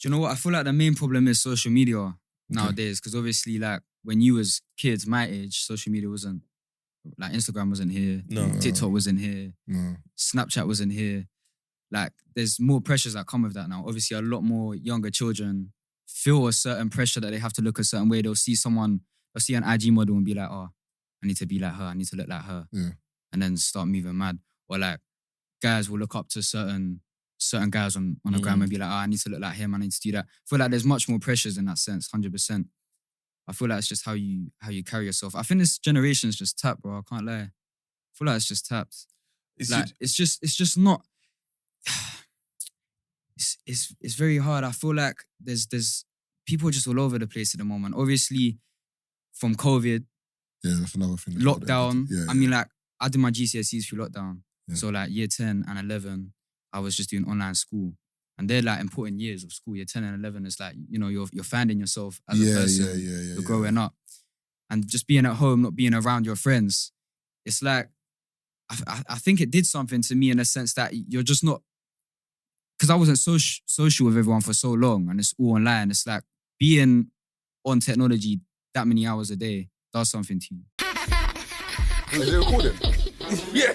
Do you know what? I feel like the main problem is social media nowadays, because obviously, like, when you was kids, my age, social media wasn't, like, Instagram wasn't here, TikTok wasn't here, Snapchat wasn't here. Like, there's more pressures that come with that now. Obviously, a lot more younger children feel a certain pressure that they have to look a certain way. They'll see an IG model and be like, oh, I need to be like her, I need to look like her. Yeah. And then start moving mad. Or like, guys will look up to certain guys on the gram and be like, oh, I need to look like him, I need to do that. I feel like there's much more pressures in that sense, 100%. I feel like it's just how you carry yourself. I think this generation's just tapped, bro. I can't lie. I feel like it's just tapped. It's just not. It's very hard. I feel like there's people just all over the place at the moment. Obviously, from COVID, that's another thing. Lockdown. I mean, like, I did my GCSEs through lockdown. Yeah. So like year 10 and 11, I was just doing online school. And they're like important years of school. Year 10 and 11 is like, you know, you're finding yourself as a person. You're growing up. And just being at home, not being around your friends, it's like, I think it did something to me in a sense that you're just not, because I wasn't social with everyone for so long and it's all online. It's like being on technology that many hours a day does something to you. Is it recording? Yeah.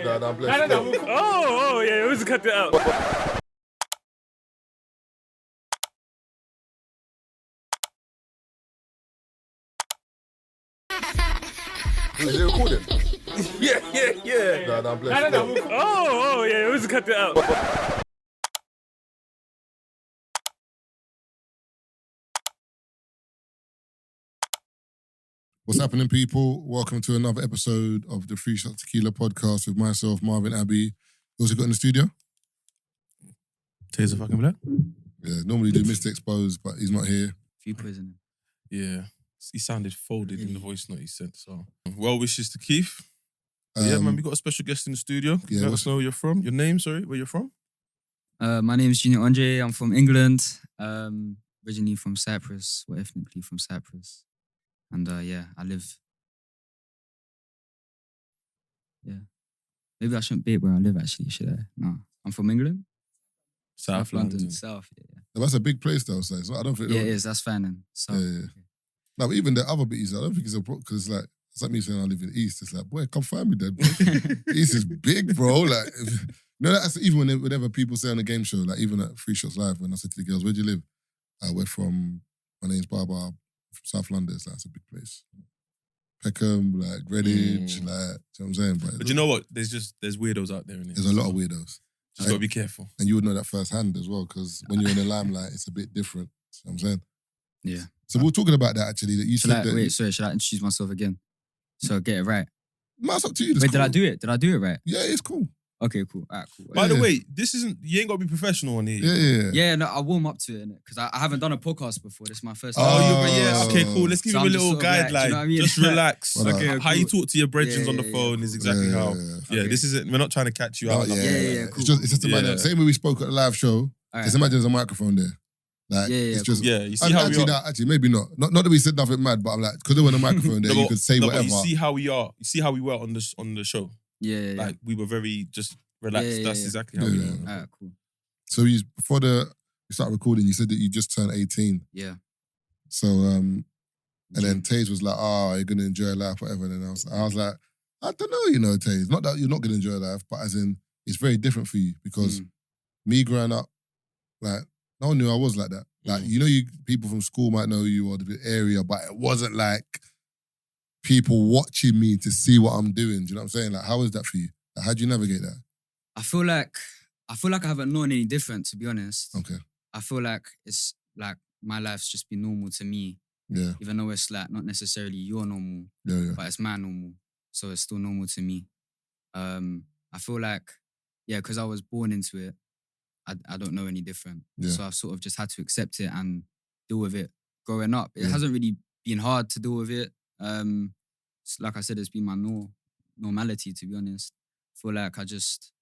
No, I'm blessed. Oh, yeah, we just cut it out. Is it recording? Yeah. No, I'm blessed. Oh, yeah, we just cut it out. What's happening, people? Welcome to another episode of the Free Shot Tequila podcast with myself, Marvin Abbey. Who else you got in the studio? Tazer fucking Black. Yeah, normally do Mr. Exposed, but he's not here. Few poisoning. Yeah, he sounded folded in the voice note he sent. So, well wishes to Keith. Yeah, man, we got a special guest in the studio. Let us know where you're from. Your name, sorry, where you're from? My name is Junior Andre. I'm from England. Originally from Cyprus, or ethnically from Cyprus. And I live. Yeah. Maybe I shouldn't be where I live, actually, should I? No. I'm from England. South London. South, yeah. That's a big place, though. So I don't think. Yeah, it is. That's fine then. South. Yeah. No, but even the other bit is, I don't think it's a problem because it's like me saying I live in the East. It's like, boy, come find me then, bro. East is big, bro. Like, that's even whenever people say on a game show, like even at Free Shots Live, when I said to the girls, where do you live? We're from, my name's Baba. From South London, it's a big place. Peckham, like Greenwich, like, you know what I'm saying? But you know what? There's weirdos out there. There's a lot of weirdos. Just gotta be careful. And you would know that firsthand as well, because when you're in the limelight, it's a bit different. You know what I'm saying? Yeah. So we were talking about that actually. That you should said should I introduce myself again? So get it right. No, it's up to you. Wait, did I do it? Did I do it right? Yeah, it's cool. Okay, cool. All right, cool. By the way, you ain't got to be professional on here. Yeah, no, I warm up to it, because I haven't done a podcast before. This is my first time. Okay, cool. Let's give him a little guideline. Like, you know what I mean? Just relax. Okay, how you talk to your brethren on the phone is exactly how. Yeah, this isn't, we're not trying to catch you out. Cool. It's just a matter. Same way we spoke at the live show, just imagine there's a microphone there. Like, it's just, you see how we are. Actually, maybe not. Not that we said nothing mad, but I'm like, because there was a microphone there, you could say whatever. But you see how we are. You see how we were on the show. Yeah. Like, we were very just relaxed. That's exactly how we are. Alright, cool. So before we started recording, you said that you just turned 18. Yeah. So, and then Taze was like, you're going to enjoy life, whatever. And then I was like, I don't know, Taze. Not that you're not going to enjoy life, but as in, it's very different for you because me growing up, like, no one knew I was like that. Like, people from school might know you or the area, but it wasn't like people watching me to see what I'm doing. Do you know what I'm saying? Like, how is that for you? Like, how do you navigate that? I feel like I haven't known any different, to be honest. Okay. I feel like it's like my life's just been normal to me. Yeah. Even though it's like not necessarily your normal, but it's my normal. So it's still normal to me. I feel like, because I was born into it, I don't know any different. Yeah. So I've sort of just had to accept it and deal with it growing up. It hasn't really been hard to deal with it. Like I said, it's been my normality, to be honest. I feel like I just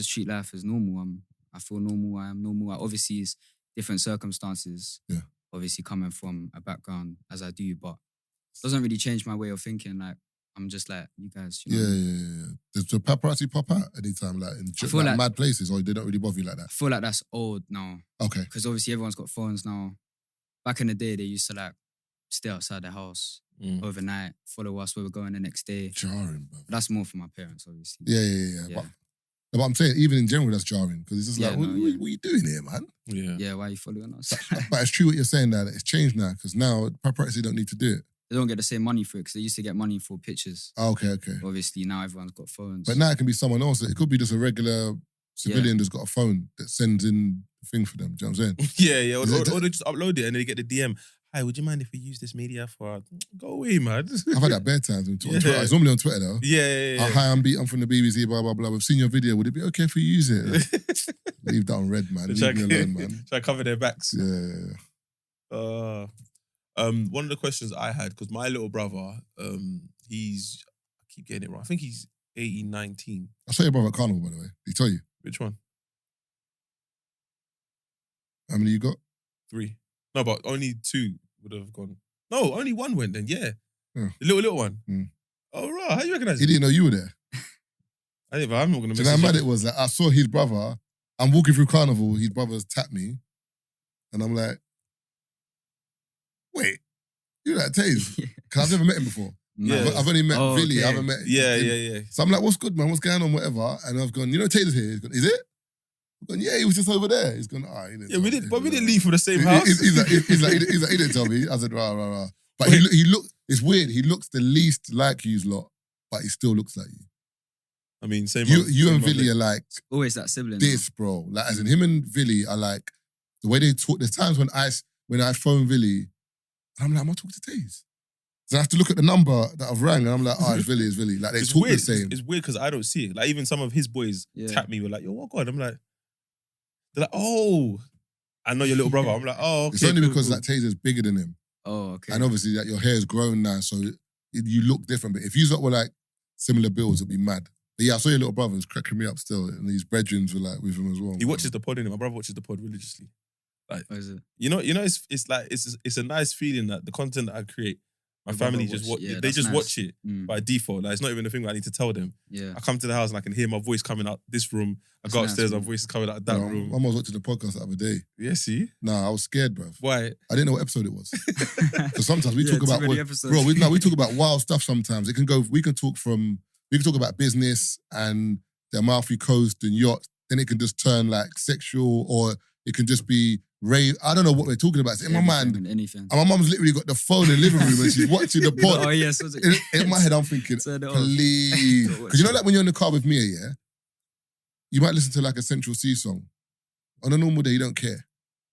treat life as normal. I feel normal. I am normal. Obviously, it's different circumstances. Yeah. Obviously, coming from a background as I do, but it doesn't really change my way of thinking. Like, I'm just like, you guys. Yeah. Does the paparazzi pop out anytime, like in like mad places, or they don't really bother you like that? I feel like that's old now. Okay. Because obviously everyone's got phones now. Back in the day, they used to like stay outside the house overnight, follow us where we're going the next day. Jarring, bro. That's more for my parents, obviously. Yeah. But I'm saying, even in general, that's jarring because it's just like, what are you doing here, man? Yeah, why are you following us? But it's true what you're saying now, that it's changed now because now paparazzi don't need to do it. They don't get the same money for it because they used to get money for pictures. Okay. Obviously, now everyone's got phones. But now it can be someone else. It could be just a regular civilian that's got a phone that sends in the thing for them. Do you know what I'm saying? Yeah. Or they just upload it and then they get the DM. Hi, would you mind if we use this media for... Go away, man. I've had that bare times on Twitter. It's normally on Twitter, though. Yeah. Hi, I'm from the BBC, blah, blah, blah. We've seen your video. Would it be okay if we use it? Leave that on red, man. Leave me alone, man. Try to cover their backs. Yeah. One of the questions I had, because my little brother, I keep getting it wrong. I think he's 18, 19. I saw your brother at Carnival, by the way. Did he tell you? Which one? How many you got? 3. No, but only 2 would have gone. No, only 1 went then, yeah. Oh. The little one. Mm. Oh, right. How you recognize He it? didn't know you were there. I'm not going to Do you know how mad it was? Like, I saw his brother. I'm walking through Carnival. His brother's tapped me. And I'm like, wait, you're like Taze? Because I've never met him before. Yeah. I've only met Billy. Okay. I haven't met him. Yeah. So I'm like, what's good, man? What's going on? Whatever. And I've gone, you know Tazer's here? He's gone, is it? I've gone, yeah, he was just over there. He's gone, we didn't leave for the same house. He's like, he didn't tell me. I said, rah. But he looked, it's weird. He looks the least like you lot, but he still looks like you. I mean, same. You and Billy are like always that sibling. This, bro. Like, as in him and Billy are like, the way they talk, there's times when I phone Billy, and I'm like, am I talking to Taze? So I have to look at the number that I've rang, and I'm like, it's Billy. Like, they talk weird. the same. It's weird because I don't see it. Like, even some of his boys tap me, were like, yo, what God? I'm like, they're like, oh, I know your little brother. I'm like, oh, okay. It's only because like Tazer's bigger than him. Oh, okay. And obviously that your hair's grown now, so you look different. But if you lot were like similar builds, it'd be mad. But yeah, I saw your little brother was cracking me up still, and his brethrens were like with him as well. He watches the pod, innit? My brother watches the pod religiously. Like, what is it? You know, it's like it's a nice feeling that the content that I create, my family just watch. They just watch it by default. Like, it's not even a thing that I need to tell them. Yeah. I come to the house and I can hear my voice coming out this room. I go upstairs, my voice is coming out that room. I was watching the podcast the other day. Yeah, see? Nah, I was scared, bruv. Why? I didn't know what episode it was. So sometimes we talk about we talk about wild stuff. Sometimes we can talk about business and the Amalfi Coast and yacht. Then it can just turn like sexual, or it can just be rave. I don't know what we're talking about. It's in my mind. Anything. And my mum's literally got the phone in the living room and she's watching the pod. Oh yes. In my head, I'm thinking, please, because you know, like when you're in the car with Mia, yeah, you might listen to like a Central C song. On a normal day, you don't care,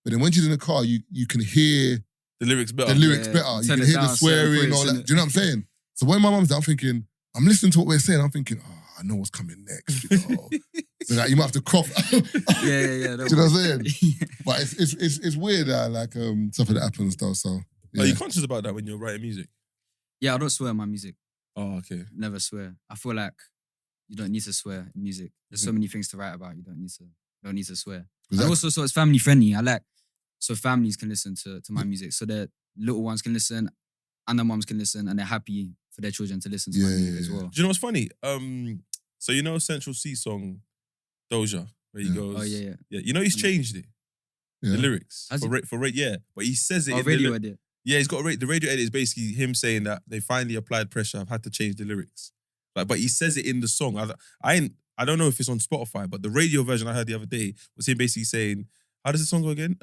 but then when she's in the car, you can hear the lyrics better. You can hear the swearing, all that. Do you know what I'm saying? So when my mum's there, I'm thinking, I'm listening to what we're saying. I'm thinking, I know what's coming next. You know? So like, you might have to cough. Yeah. Do you know what I'm saying? But it's weird that like stuff that happens though. So Are you conscious about that when you're writing music? Yeah, I don't swear in my music. Oh, okay. Never swear. I feel like you don't need to swear in music. There's so many things to write about. You don't need to swear. And also, so it's family friendly. So families can listen to my music. So the little ones can listen, and the moms can listen, and they're happy for their children to listen to my music as well. Do you know what's funny? So you know Central C song Doja, where he goes, oh yeah. You know he's changed it, the lyrics for yeah, but he says it in radio edit. Yeah, he's got the radio edit is basically him saying that they finally applied pressure. I've had to change the lyrics, but he says it in the song. I don't know if it's on Spotify, but the radio version I heard the other day was him basically saying, how does the song go again?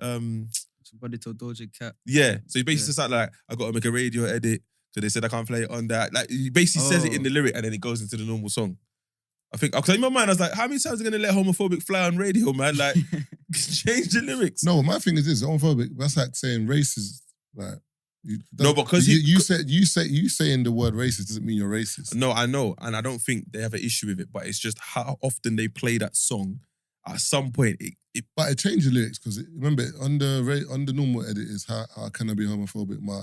Somebody told Doja Cat. Yeah, so he basically says like I got to make a radio edit. So they said I can't play it on that. Like, he basically says it in the lyric and then it goes into the normal song. I think, because in my mind, I was like, how many times are they going to let homophobic fly on radio, man? Like, change the lyrics. No, my thing is this, homophobic, that's like saying racist. Like, because you saying the word racist doesn't mean you're racist. No, I know. And I don't think they have an issue with it, but it's just how often they play that song. At some point, But it changed the lyrics, because remember, on the normal edit is how can I be homophobic? My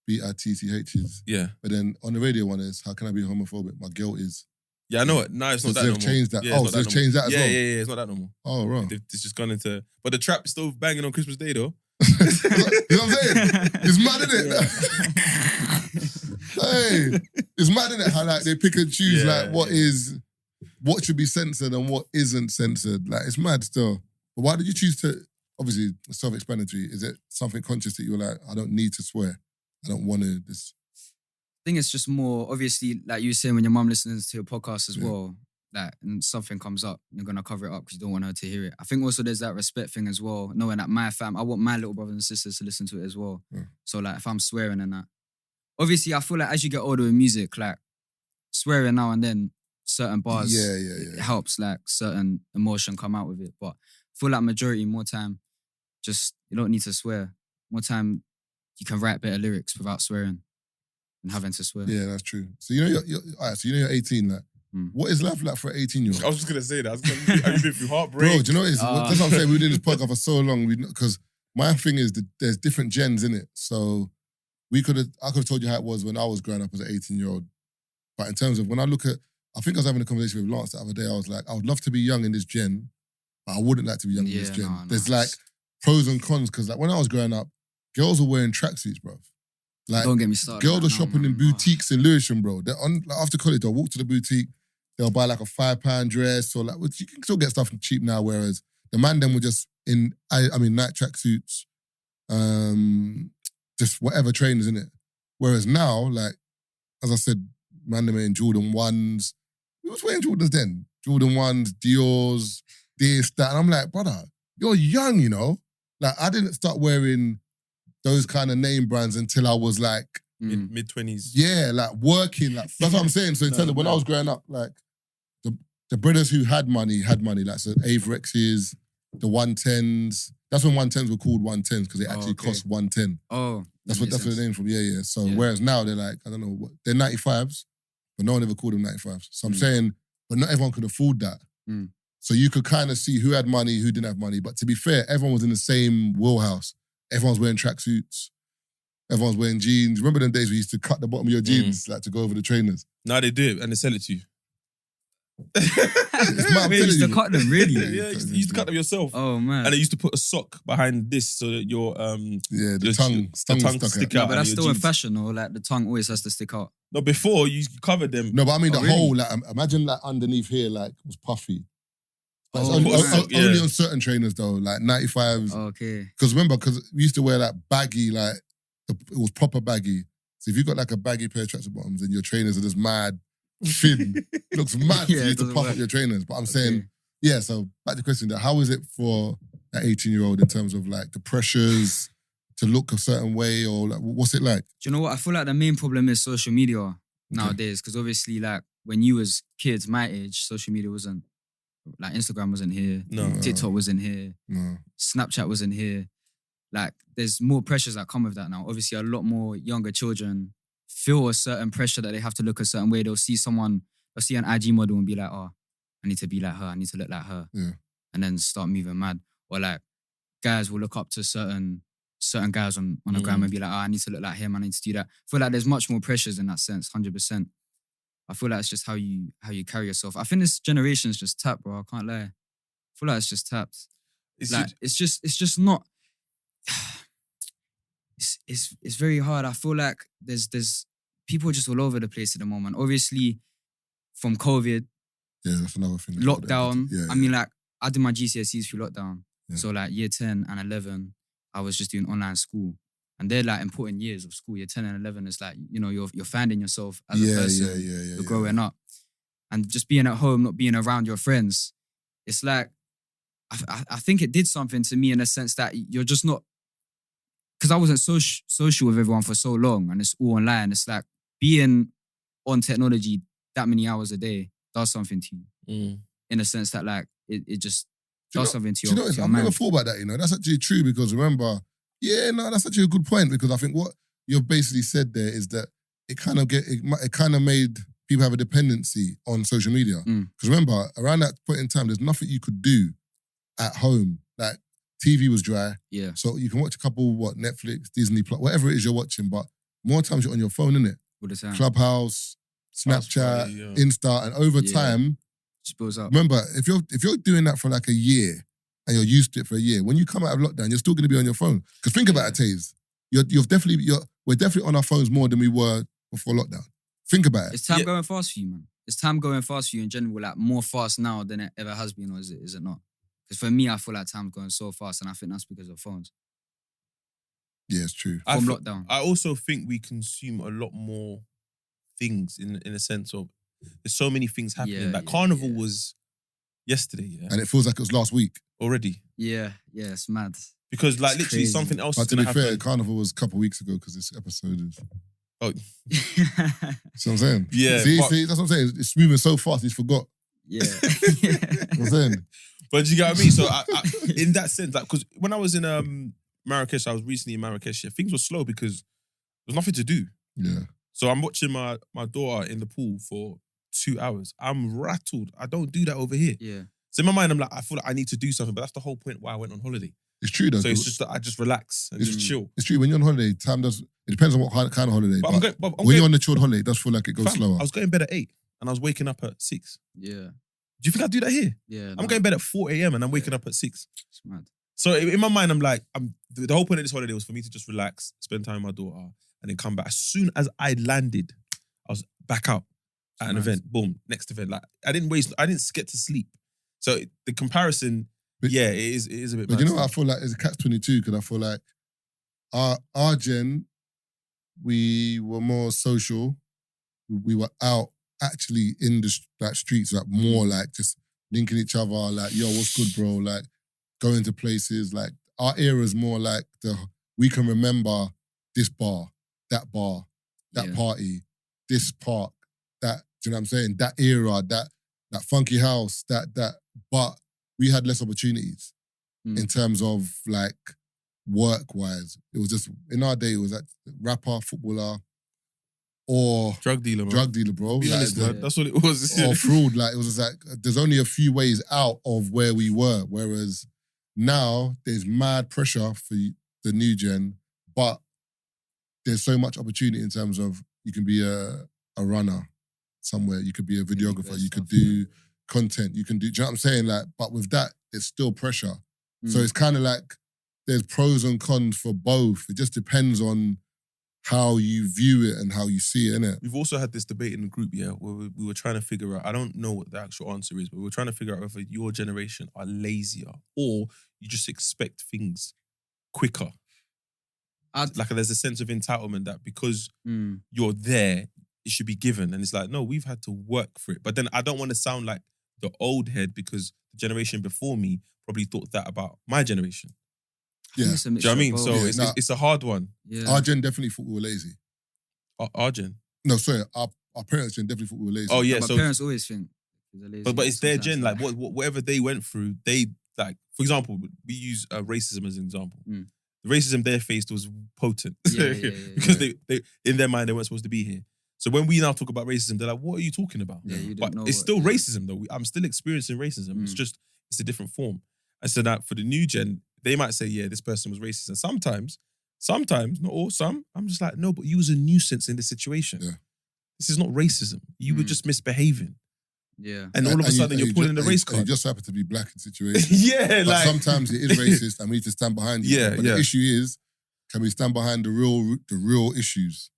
BITCH is. Yeah. But then on the radio one is, how can I be homophobic? My girl is. Yeah, I know it. No, it's not that they've normal. changed that. Yeah, so they've changed that as well? Yeah, it's not that normal. Oh, right. It's just gone into... But the trap is still banging on Christmas Day, though. You know what I'm saying? It's mad, isn't it? Hey, it's mad, isn't it? How like they pick and choose what should be censored and what isn't censored. Like it's mad still. But why did you choose to? Obviously, it's self-explanatory. Is it something conscious that you're like, I don't need to swear. I don't want to. This. I think it's just more obviously, like you were saying, when your mum listens to your podcast as well. Like, and something comes up, you're gonna cover it up because you don't want her to hear it. I think also there's that respect thing as well, knowing that my fam, I want my little brothers and sisters to listen to it as well. Yeah. So like, if I'm swearing and that, obviously, I feel like as you get older with music, like swearing now and then, certain bars, it helps like certain emotion come out with it. But I feel like majority, more time, just you don't need to swear. More time, you can write better lyrics without swearing and having to swear. Yeah, that's true. So you know all right, so you know you're 18, like. What is life like for an 18-year-old? I was just going to say that. Have you been through heartbreak? Bro, do you know what it is? That's what I'm saying. We've been doing this podcast for so long. Because my thing is that there's different gens in it. So I could have told you how it was when I was growing up as an 18-year-old. But in terms of when I look at, I think I was having a conversation with Lance the other day. I was like, I would love to be young in this gen, but I wouldn't like to be young in this gen. There's like pros and cons because like when I was growing up, girls were wearing tracksuits, bro. Like, don't get me started. Girls are shopping in boutiques in Lewisham, bro. They're on like, after college, they'll walk to the boutique. They'll buy like a £5 dress or like, well, you can still get stuff cheap now, whereas the man them were just in, night tracksuits, just whatever trainers in it. Whereas now, like, as I said, man them in Jordan 1s. Who was wearing Jordans then? Jordan 1s, Dior's, this, that. And I'm like, brother, you're young, you know? Like, I didn't start wearing those kind of name brands until I was like, mid-20s. Yeah, like working. Like, that's what I'm saying. So in terms of when I was growing up, like, the brothers who had money, like so Averexes, the 110s. That's when 110s were called 110s because they actually cost 110. Oh, that's where the name from. Yeah. So whereas now they're like, I don't know, they're 95s, but no one ever called them 95s. So I'm saying, but not everyone could afford that. So you could kind of see who had money, who didn't have money. But to be fair, everyone was in the same wheelhouse. Everyone's wearing tracksuits. Everyone's wearing jeans. Remember them days we used to cut the bottom of your jeans like to go over the trainers? Now they do it and they sell it to you. They used to cut them, really? Yeah, you used to cut them yourself. Oh, man. And they used to put a sock behind this so that your the tongue stick out. But that's still in fashion, or like the tongue always has to stick out. No, before you covered them. No, but I mean the whole, like, imagine like underneath here, like, was puffy. But it's only on certain trainers though, like 95s. Okay. Because remember, because we used to wear like baggy, like, it was proper baggy. So if you got like a baggy pair of tracksuit bottoms and your trainers are just mad, thin, looks mad for you to puff up your trainers. But I'm saying, so back to the question, that how is it for an 18-year-old in terms of like the pressures to look a certain way, or like, what's it like? Do you know what? I feel like the main problem is social media nowadays, because obviously like when you was kids my age, social media wasn't, like Instagram wasn't here, TikTok wasn't here, Snapchat wasn't here. Like there's more pressures that come with that now. Obviously a lot more younger children feel a certain pressure that they have to look a certain way. They'll see an IG model and be like, oh, I need to be like her, I need to look like her. Yeah. And then start moving mad. Or like guys will look up to certain guys on the gram and be like, oh, I need to look like him, I need to do that. I feel like there's much more pressures in that sense, 100%. I feel like it's just how you carry yourself. I think this generation's just tapped, bro. I can't lie. I feel like it's just tapped. It's just not. It's very hard. I feel like there's people just all over the place at the moment. Obviously, from COVID, that's another thing. Lockdown. I mean, like I did my GCSEs through lockdown. Yeah. So like year 10 and 11, I was just doing online school. And they're like important years of school. Year 10 and 11 is like, you know, you're finding yourself as a person. You're growing up. And just being at home, not being around your friends, it's like, I think it did something to me in a sense that you're just not, because I wasn't social with everyone for so long and it's all online. It's like being on technology that many hours a day does something to you. In a sense that like, it just does something to your I've mind. never thought about that, you know. That's actually true because remember, that's actually a good point because I think what you've basically said there is that it kind of made people have a dependency on social media. Because remember, around that point in time, there's nothing you could do at home. Like TV was dry. Yeah. So you can watch a couple, Netflix, Disney Plus, whatever it is you're watching, but more times you're on your phone, innit? All the time. Clubhouse, Snapchat, Insta, and over time, spills up. Remember, if you're doing that for like a year and you're used to it for a year, when you come out of lockdown, you're still going to be on your phone. Because think about it, Taze. We're definitely on our phones more than we were before lockdown. Think about it. Is time going fast for you, man? Is time going fast for you in general, like more fast now than it ever has been, or is it not? Because for me, I feel like time's going so fast, and I think that's because of phones. Yeah, it's true. From lockdown. I also think we consume a lot more things in a sense of there's so many things happening. Carnival was yesterday, and it feels like it was last week already. Yeah, it's mad. Because like It's literally crazy. something else But is to going be to fair, happen. Carnival was a couple of weeks ago because this episode is... Oh, See what I'm saying? Yeah, See, but- that's what I'm saying. It's moving so fast, he's forgot. Yeah. You know what I'm saying? But you get what I mean? So I, in that sense, like, because when I was in Marrakesh, I was recently in Marrakesh, things were slow because there was nothing to do. Yeah. So I'm watching my daughter in the pool for 2 hours. I'm rattled. I don't do that over here. Yeah. So in my mind, I'm like, I feel like I need to do something, but that's the whole point why I went on holiday. It's true though. So it's just that I just relax and just chill. It's true. When you're on holiday, time does... It depends on what kind of holiday. But When you're on the chilled holiday, it does feel like it goes fam, slower. I was going to bed at 8 and I was waking up at 6. Yeah. Do you think I do that here? Yeah. I'm going to bed at 4 a.m. and I'm waking up at 6. It's mad. So in my mind, I'm like, the whole point of this holiday was for me to just relax, spend time with my daughter, and then come back. As soon as I landed, I was back out at an event. Boom, next event. Like I didn't get to sleep. So the comparison, But- it is a bit. But bad you know still. what I feel like is a catch-22 because I feel like our gen, we were more social. We were out actually in the streets, like more like just linking each other, like, yo, what's good, bro? Like going to places. Like our era is more like we can remember this bar, that party, this park, that, do you know what I'm saying? That era, that funky house, but we had less opportunities in terms of like work-wise. It was just, in our day, it was like rapper, footballer, or drug dealer, bro. Be Like, honest, man. That's what it was. or fraud. Like it was just like, there's only a few ways out of where we were. Whereas now there's mad pressure for the new gen, but there's so much opportunity in terms of you can be a runner somewhere, you could be a videographer, you could do content, you can do you know what I'm saying? Like, but with that, there's still pressure. So it's kind of like there's pros and cons for both. It just depends on how you view it and how you see it, innit? We've also had this debate in the group, where we were trying to figure out, I don't know what the actual answer is, but we were trying to figure out whether your generation are lazier or you just expect things quicker. Like there's a sense of entitlement that because you're there, it should be given. And it's like, no, we've had to work for it. But then I don't want to sound like the old head because the generation before me probably thought that about my generation. Yeah. Do you know what I mean? So it's a hard one. Yeah. Our gen definitely thought we were lazy. Our gen. No, sorry, our parents' gen definitely thought we were lazy. Oh yeah, My so parents always think they're lazy. but it's their gen. Like Sometimes, whatever they went through, they like. For example, we use racism as an example. Mm. The racism they faced was potent Yeah, because they in their mind they weren't supposed to be here. So when we now talk about racism, they're like, "What are you talking about?" Yeah, you but don't know it's what- still yeah. racism though. I'm still experiencing racism. It's Mm. just it's a different form. And so that for the new gen, they might say, "Yeah, this person was racist," and sometimes, not all, some. I'm just like, no, but you was a nuisance in this situation. Yeah. This is not racism. You were just misbehaving. Yeah. And all of a sudden you're pulling the race And you card. just happen to be black in situations. Yeah, But like sometimes it is racist and we need to stand behind you. Yeah, But yeah. the issue is, can we stand behind the real issues?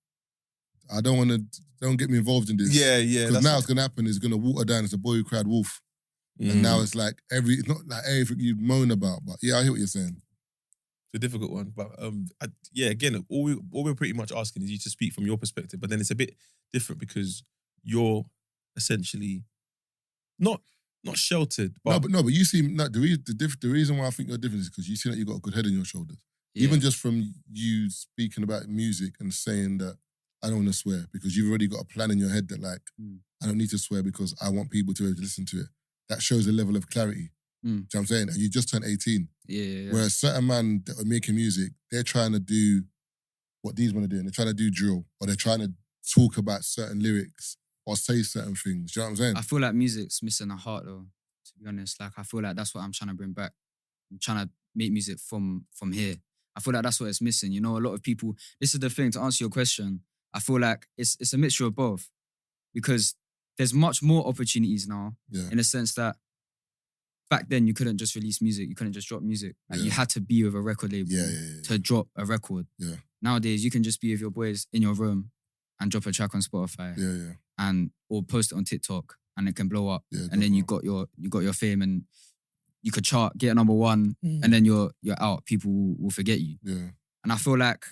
I don't get me involved in this. yeah. Because That's now it's gonna happen, it's gonna water down as a boy who cried wolf. And now it's like it's not like everything you moan about, but yeah, I hear what you're saying. it's a difficult one. But again, all we're pretty much asking is you to speak from your perspective. But then it's a bit different because you're essentially not sheltered, but But you seem like the reason why I think you're different is because you seem like you got a good head on your shoulders. Yeah. Even just from you speaking about music and saying that I don't want to swear because you've already got a plan in your head that like I don't need to swear because I want people to be able to listen to it. That shows a level of clarity. Do you know what I'm saying? And you just turned 18. Yeah. Whereas certain man that are making music, they're trying to do what these men are doing. They're trying to do drill or they're trying to talk about certain lyrics or say certain things. Do you know what I'm saying? I feel like music's missing the heart though, to be honest. Like I feel like that's what I'm trying to bring back. I'm trying to make music from here. I feel like that's what it's missing. You know, a lot of people, this is the thing, to answer your question, I feel like it's a mixture of both. Because there's much more opportunities now in a sense that back then you couldn't just release music, you couldn't just drop music. Like you had to be with a record label to drop a record. Yeah. Nowadays you can just be with your boys in your room and drop a track on Spotify Yeah. and or post it on TikTok and it can blow up. Yeah, And then you blow got your fame and you could chart, get a number one, and then you're out. People will forget you. Yeah. And I feel like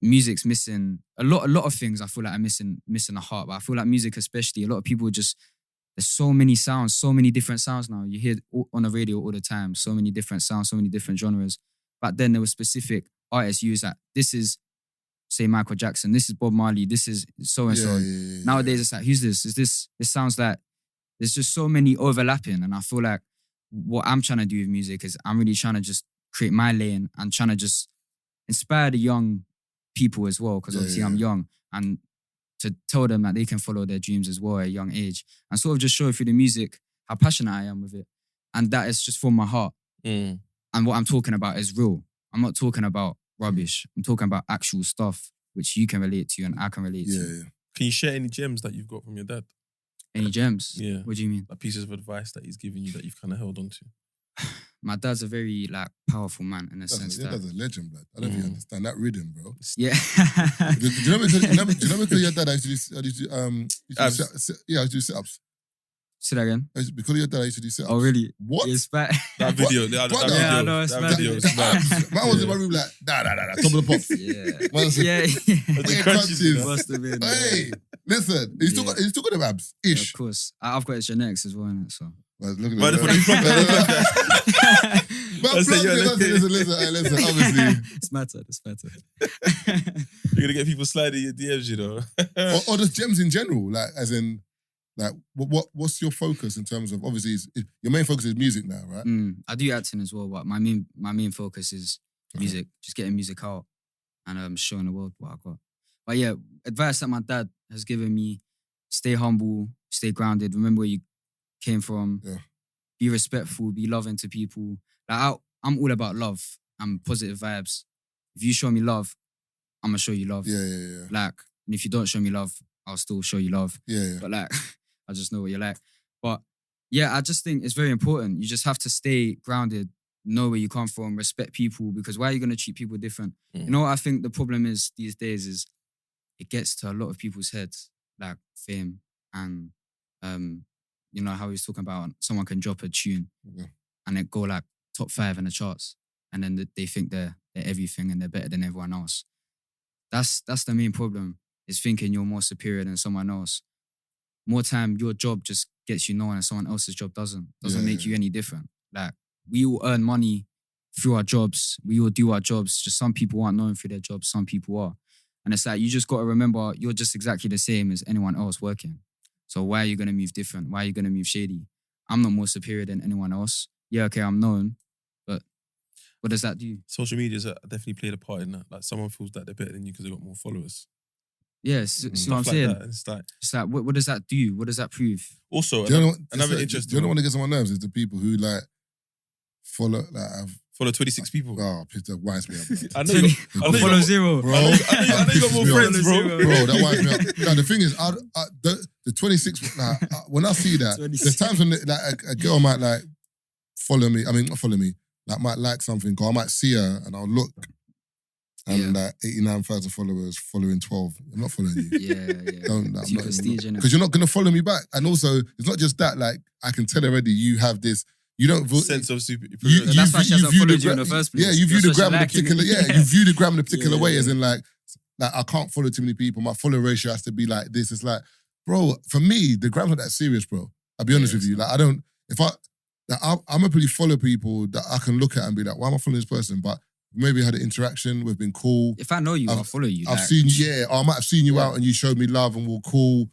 music's missing a lot of things. I feel like I'm missing the heart. But I feel like music especially, a lot of people just, there's so many sounds, so many different sounds now. You hear on the radio all the time, so many different sounds, so many different genres. Back then there was specific artists used that this is, say, Michael Jackson, this is Bob Marley, this is so-and-so. Yeah. Nowadays it's like, who's this? This sounds like, there's just so many overlapping. And I feel like what I'm trying to do with music is I'm really trying to just create my lane and trying to just inspire the young people as well, because obviously I'm young, and to tell them that they can follow their dreams as well at a young age, and sort of just show through the music how passionate I am with it, and that is just from my heart. And what I'm talking about is real. I'm not talking about rubbish. I'm talking about actual stuff which you can relate to and I can relate to. Yeah. Can you share any gems that you've got from your dad? Any gems? Yeah. What do you mean? Like pieces of advice that he's given you that you've kind of held on to? My dad's a very like powerful man in a sense Your that. dad's a legend, blood. I don't think you understand that rhythm, bro. Yeah. Do you know because your dad used to do sit-ups? Say that again. Because your dad used to do sit-ups. Oh really? What? It's bad. That video, What? that Brother. video, Yeah, I know, it's that mad. video is mad. Man was in my room like, nah, top of the pops. Yeah. Man said, Yeah. The "Hey, crunches, you know. crunches." Must have been. Hey, listen, he's still got them abs, Yeah, ish. of course. I've got genetics as well, innit? So. But look at But it. for the But Let's say plug you're it, listen, obviously. It's matter. You're gonna get people sliding your DMs, you know. or just gems in general, like as in, like what's your focus in terms of, obviously your main focus is music now, right? I do acting as well, but my main focus is music, just getting music out and showing the world what I got. But yeah, advice that my dad has given me: stay humble, stay grounded, remember where you came from, be respectful, be loving to people. Like I'm all about love and positive vibes. If you show me love, I'm gonna show you love. Yeah. Like, and if you don't show me love, I'll still show you love. Yeah. But like, I just know what you're like. But yeah, I just think it's very important. You just have to stay grounded, know where you come from, respect people, because why are you going to treat people different? You know what I think the problem is these days is it gets to a lot of people's heads, like fame and, you know, how he was talking about someone can drop a tune and it go like top 5 in the charts, and then they think they're everything and they're better than everyone else. That's the main problem, is thinking you're more superior than someone else. More time, your job just gets you known and someone else's job doesn't make you any different. Like, we all earn money through our jobs. We all do our jobs. Just some people aren't known through their jobs. Some people are. And it's like, you just got to remember you're just exactly the same as anyone else working. So why are you going to move different? Why are you going to move shady? I'm not more superior than anyone else. Yeah, okay, I'm known, but what does that do? Social media's definitely played a part in that. Like, someone feels that they're better than you because they've got more followers. Yeah, see what I'm Stuff like saying? that. It's like, what does that do? What does that prove? also, Do you know what? another Do interesting you know one. what gets on my nerves is the people who like follow, like have. Follow 26 people. Oh, that winds me up. Bro. I know you got, I know you Follow got, zero. Bro, I know you got more pisses me off. friends, bro. Bro, that winds me up. No, the thing is, the 26, when I see that, 26. there's times when like, a girl might like follow me, not follow me, like might like something, or I might see her and I'll look and like 89,000 followers following 12. I'm not following you. Yeah. Too prestige, innit? Because you're not going to follow me back. And also, it's not just that, like, I can tell already you have this, you don't Sense of superiority. That's why she hasn't view followed the you in gra- the first place. Yeah, you view the That's why gram in a she's particular, liking it. you view the gram in a particular Yeah, way, yeah. as in like I can't follow too many people. My follow ratio has to be like this. It's like, bro, for me, the gram's not that serious, bro. I'll be honest with you. Like, I don't, if I, like, I'm gonna really follow people that I can look at and be like, why am I following this person? But maybe had an interaction, we've been cool. If I know you, I'll follow you. I've like, seen you, or I might have seen you out and you showed me love and we're cool.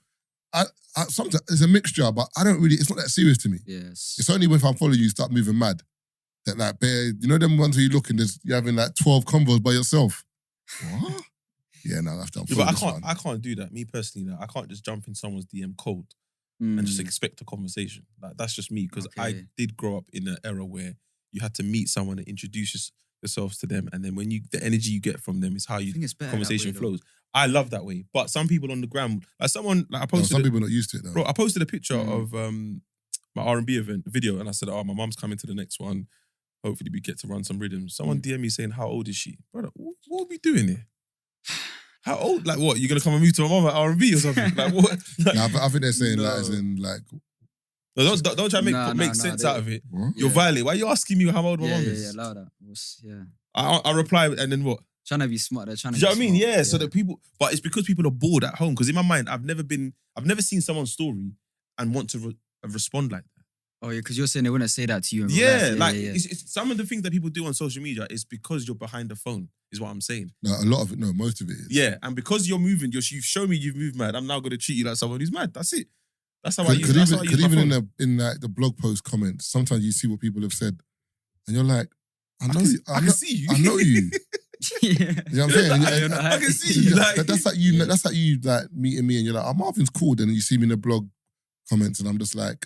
I sometimes it's a mixture, but I don't really, it's not that serious to me. Yes. It's only when if I follow you, start moving mad. That like, you know them ones where you look and you're having like 12 combos by yourself. What? Yeah, no, I've done. Yeah, but I can't do that. Me personally, like, I can't just jump in someone's DM cold and just expect a conversation. Like, that's just me, because I did grow up in an era where you had to meet someone and introduce yourselves to them, and then when the energy you get from them is how I think it's better conversation that way, flows. I love that way, but some people on the gram, like someone, like I posted, some people are not used to it though. bro, I posted a picture of my R&B video, and I said, "Oh, my mum's coming to the next one. Hopefully, we get to run some rhythms." Someone DM me saying, "How old is she, brother? What are we doing here?" How old? Like what? You're gonna come and move to my mum at R&B or something? Like what? Like, Nah, I think they're saying No. like, as in like, no, don't try to make sense out of it. what? You're violent. Why are you asking me how old my mum Yeah, is? allow that. Yeah. I reply and then what? Trying to be smart. They're trying Do to you know be what I mean? smart. Yeah, so that people, but it's because people are bored at home. Because in my mind, I've never seen someone's story and want to respond like that. Oh, yeah, because you're saying they wouldn't say that to you in real Yeah, life. like It's some of the things that people do on social media is because you're behind the phone, is what I'm saying. No, a lot of it, no, most of it is. Yeah, and because you're moving, you've shown me you've moved mad. I'm now going to treat you like someone who's mad. That's it. That's how I use. That's how I use my even phone. in like the blog post comments, sometimes you see what people have said, and you're like, I know you. I can see you. I know you. Yeah. You know what I'm saying? And I can see you. Like, that's like you. That's like you like meeting me, and you're like, "Oh, Marvin's cool." Then you see me in the blog comments, and I'm just like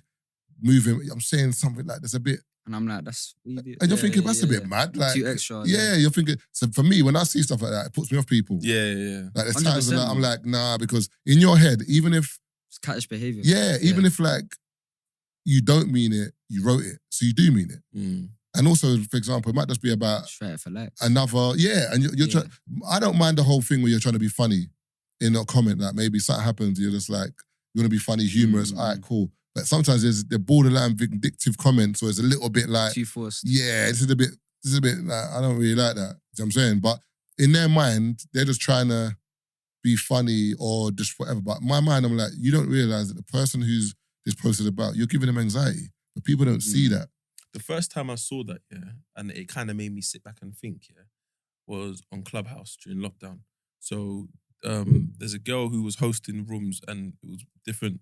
moving. I'm saying something like there's a bit, And I'm like, that's what you do. and you're thinking that's a bit mad. Like, too extra. yeah, you're thinking. So for me, when I see stuff like that, it puts me off people. yeah. Like there's times when 100%, I'm like, nah, because in your head, even if It's cattish behavior. even if like you don't mean it, you wrote it, so you do mean it. Mm. And also, for example, it might just be about Try it for likes. another, and you're Yeah. trying. I don't mind the whole thing where you're trying to be funny in a comment. Like maybe something happens, you're just like, you want to be funny, humorous, all right, cool. But sometimes there's the borderline vindictive comments, or it's a little bit like, Too forced. yeah, this is a bit like, I don't really like that. You know what I'm saying? But in their mind, they're just trying to be funny or just whatever. But in my mind, I'm like, you don't realize that the person who's this posted about, you're giving them anxiety. But people don't see that. The first time I saw that, and it kind of made me sit back and think, was on Clubhouse during lockdown. So there's a girl who was hosting rooms, and it was different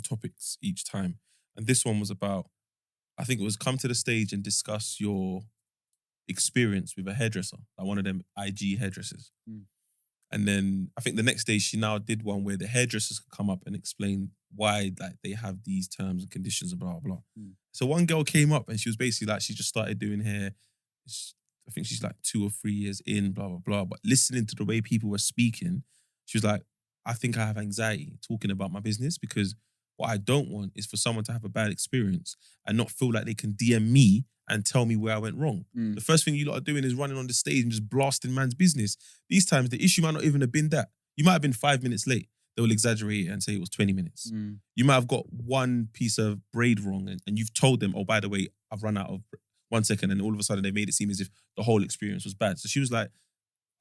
topics each time. And this one was about, I think it was come to the stage and discuss your experience with a hairdresser, like one of them IG hairdressers. Mm. And then I think the next day she now did one where the hairdressers could come up and explain why like they have these terms and conditions and blah, blah, blah. Mm. So one girl came up and she was basically like, she just started doing hair. I think she's like 2 or 3 years in, blah, blah, blah. But listening to the way people were speaking, she was like, I think I have anxiety talking about my business because what I don't want is for someone to have a bad experience and not feel like they can DM me and tell me where I went wrong. Mm. The first thing you lot are doing is running on the stage and just blasting man's business. These times, the issue might not even have been that. You might have been 5 minutes late. They will exaggerate it and say it was 20 minutes. Mm. You might have got one piece of braid wrong and you've told them, oh, by the way, I've run out of 1 second. And all of a sudden they made it seem as if the whole experience was bad. So she was like,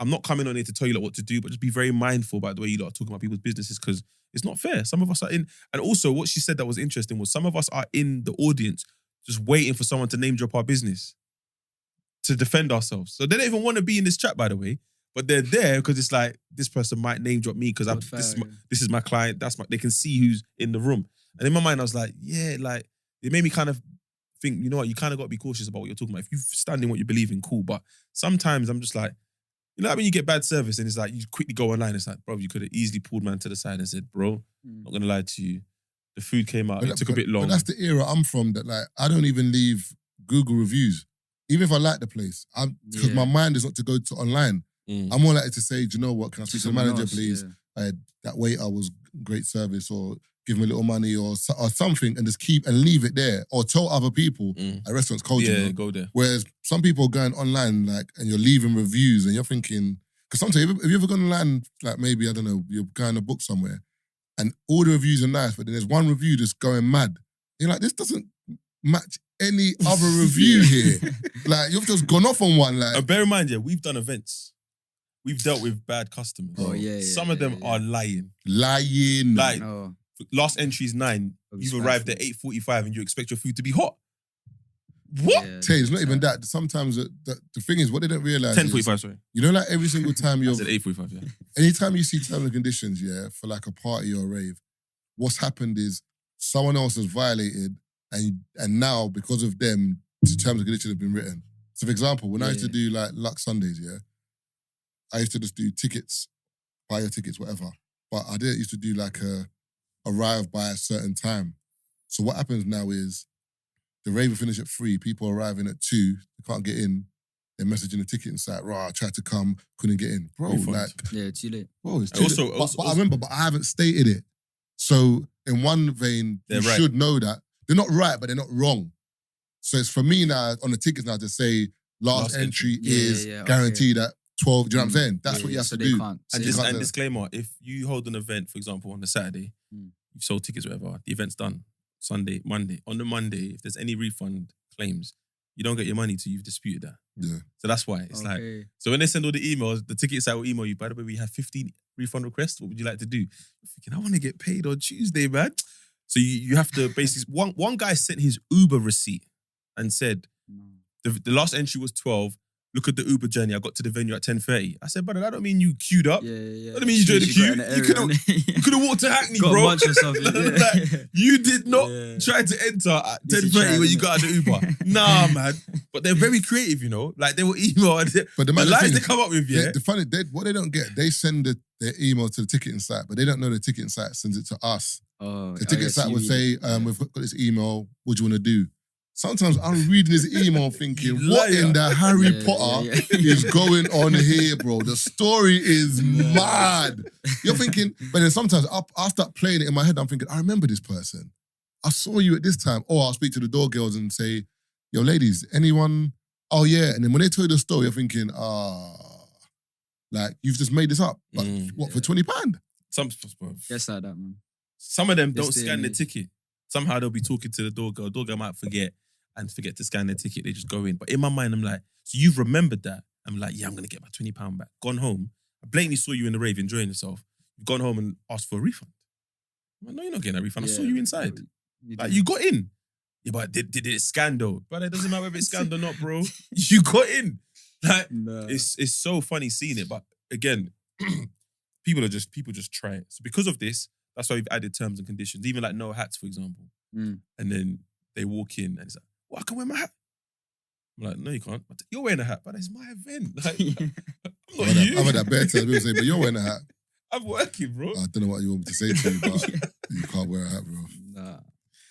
I'm not coming on here to tell you lot what to do, but just be very mindful about the way you lot are talking about people's businesses because it's not fair. Some of us are in, and also what she said that was interesting was some of us are in the audience just waiting for someone to name drop our business to defend ourselves. So they don't even want to be in this chat, by the way, but they're there because it's like, this person might name drop me because this is my client. They can see who's in the room. And in my mind, I was like, yeah, like it made me kind of think, you know what, you kind of got to be cautious about what you're talking about. If you stand in what you believe in, cool. But sometimes I'm just like, you know, when you get bad service and it's like, you quickly go online, it's like, bro, you could have easily pulled man to the side and said, bro, I'm not going to lie to you. The food came out, it took a bit long. But that's the era I'm from, that like, I don't even leave Google reviews. Even if I like the place, because my mind is not to go to online. I'm more likely to say, do you know what, can I speak to the manager, please? Yeah. That waiter was great service, or give him a little money or something, and just keep and leave it there, or tell other people at restaurants culture. Yeah, go there. Whereas some people are going online, like, and you're leaving reviews, and you're thinking, because sometimes have you ever gone online, like maybe I don't know, you're going to book somewhere, and all the reviews are nice, but then there's one review that's going mad. You're like, this doesn't match any other review here. Like, you've just gone off on one. Like, bear in mind, we've done events. We've dealt with bad customers. Oh, yeah. Some of them are lying. Lying. Like, No. last entry is 9. You've spiteful. arrived at 8:45 and you expect your food to be hot. What? Yeah. Tay, it's not even that. Sometimes the thing is, what they don't realize 10:45, sorry. you know, like every single time I you're, said 8:45, yeah. anytime you see terms and conditions, for like a party or a rave, what's happened is someone else has violated, and now because of them, the terms and conditions have been written. So, for example, when I used to do like Luck Sundays, I used to just do tickets, buy your tickets, whatever. But I didn't used to do like arrive by a certain time. So what happens now is the rave will finish at 3, people arriving at 2, they can't get in, they're messaging the ticketing site, I tried to come, couldn't get in. Bro, Refund. like, Yeah, too late. bro, it's too Also- late. also- But I remember, but I haven't stated it. So in one vein, They're you right. should know that. They're not right, but they're not wrong. So it's for me now, on the tickets now, to say last entry Yeah, is yeah, okay. guaranteed at 12. Do you know what I'm saying? That's what you have so to they do. can't. And say just that. and disclaimer: if you hold an event, for example, on a Saturday, Mm. you've sold tickets, whatever, the event's done. Sunday, Monday. On the Monday, if there's any refund claims, you don't get your money till you've disputed that. Yeah. So that's why it's like. Okay. So when they send all the emails, the ticket site will email you. By the way, we have 15 refund requests. What would you like to do? I'm thinking, I want to get paid on Tuesday, man. So you have to basically. One guy sent his Uber receipt and said the last entry was 12. Look at the Uber journey. I got to the venue at 10:30. I said, brother, that don't mean you queued up. Yeah. That don't mean you joined the queue. You could have walked to Hackney, got bro. a bunch or something. Like, you did not try to enter at 10:30 when you got out of the Uber. Nah, man. But they're very creative, you know. Like they will email. But the lines they come up with, yeah. The funny, what they don't get, they send their email to the ticketing site, but they don't know the ticketing site sends it to us. The ticketing site would say, we've got this email. What do you want to do? Sometimes I'm reading this email thinking, what in the Harry Potter is going on here, bro? The story is mad. You're thinking, but then sometimes I'll start playing it in my head. I'm thinking, I remember this person. I saw you at this time. Or I'll speak to the door girls and say, yo, ladies, anyone? Oh, yeah. And then when they tell you the story, you're thinking, like, you've just made this up. But what, for £20? Yes, like that, man. Some of them don't scan the ticket. Somehow they'll be talking to the door girl. Door girl might forget to scan their ticket. They just go in. But in my mind, I'm like, so you've remembered that. I'm like, yeah, I'm going to get my £20 back. Gone home. I blatantly saw you in the rave enjoying yourself. You've gone home and asked for a refund. I'm like, no, you're not getting a refund. I saw you inside. You got in. Yeah, but did it scan though? But it doesn't matter if it's scanned or not, bro. You got in. Like, it's so funny seeing it. But again, people just try it. So because of this, that's why we've added terms and conditions. Even like no hats, for example. And then they walk in and it's like, well, I can wear my hat. I'm like, no, you can't. But you're wearing a hat, but it's my event. Like, I've had that bare time. People say, but you're wearing a hat. I'm working, bro. I don't know what you want me to say to you, but you can't wear a hat, bro. Nah.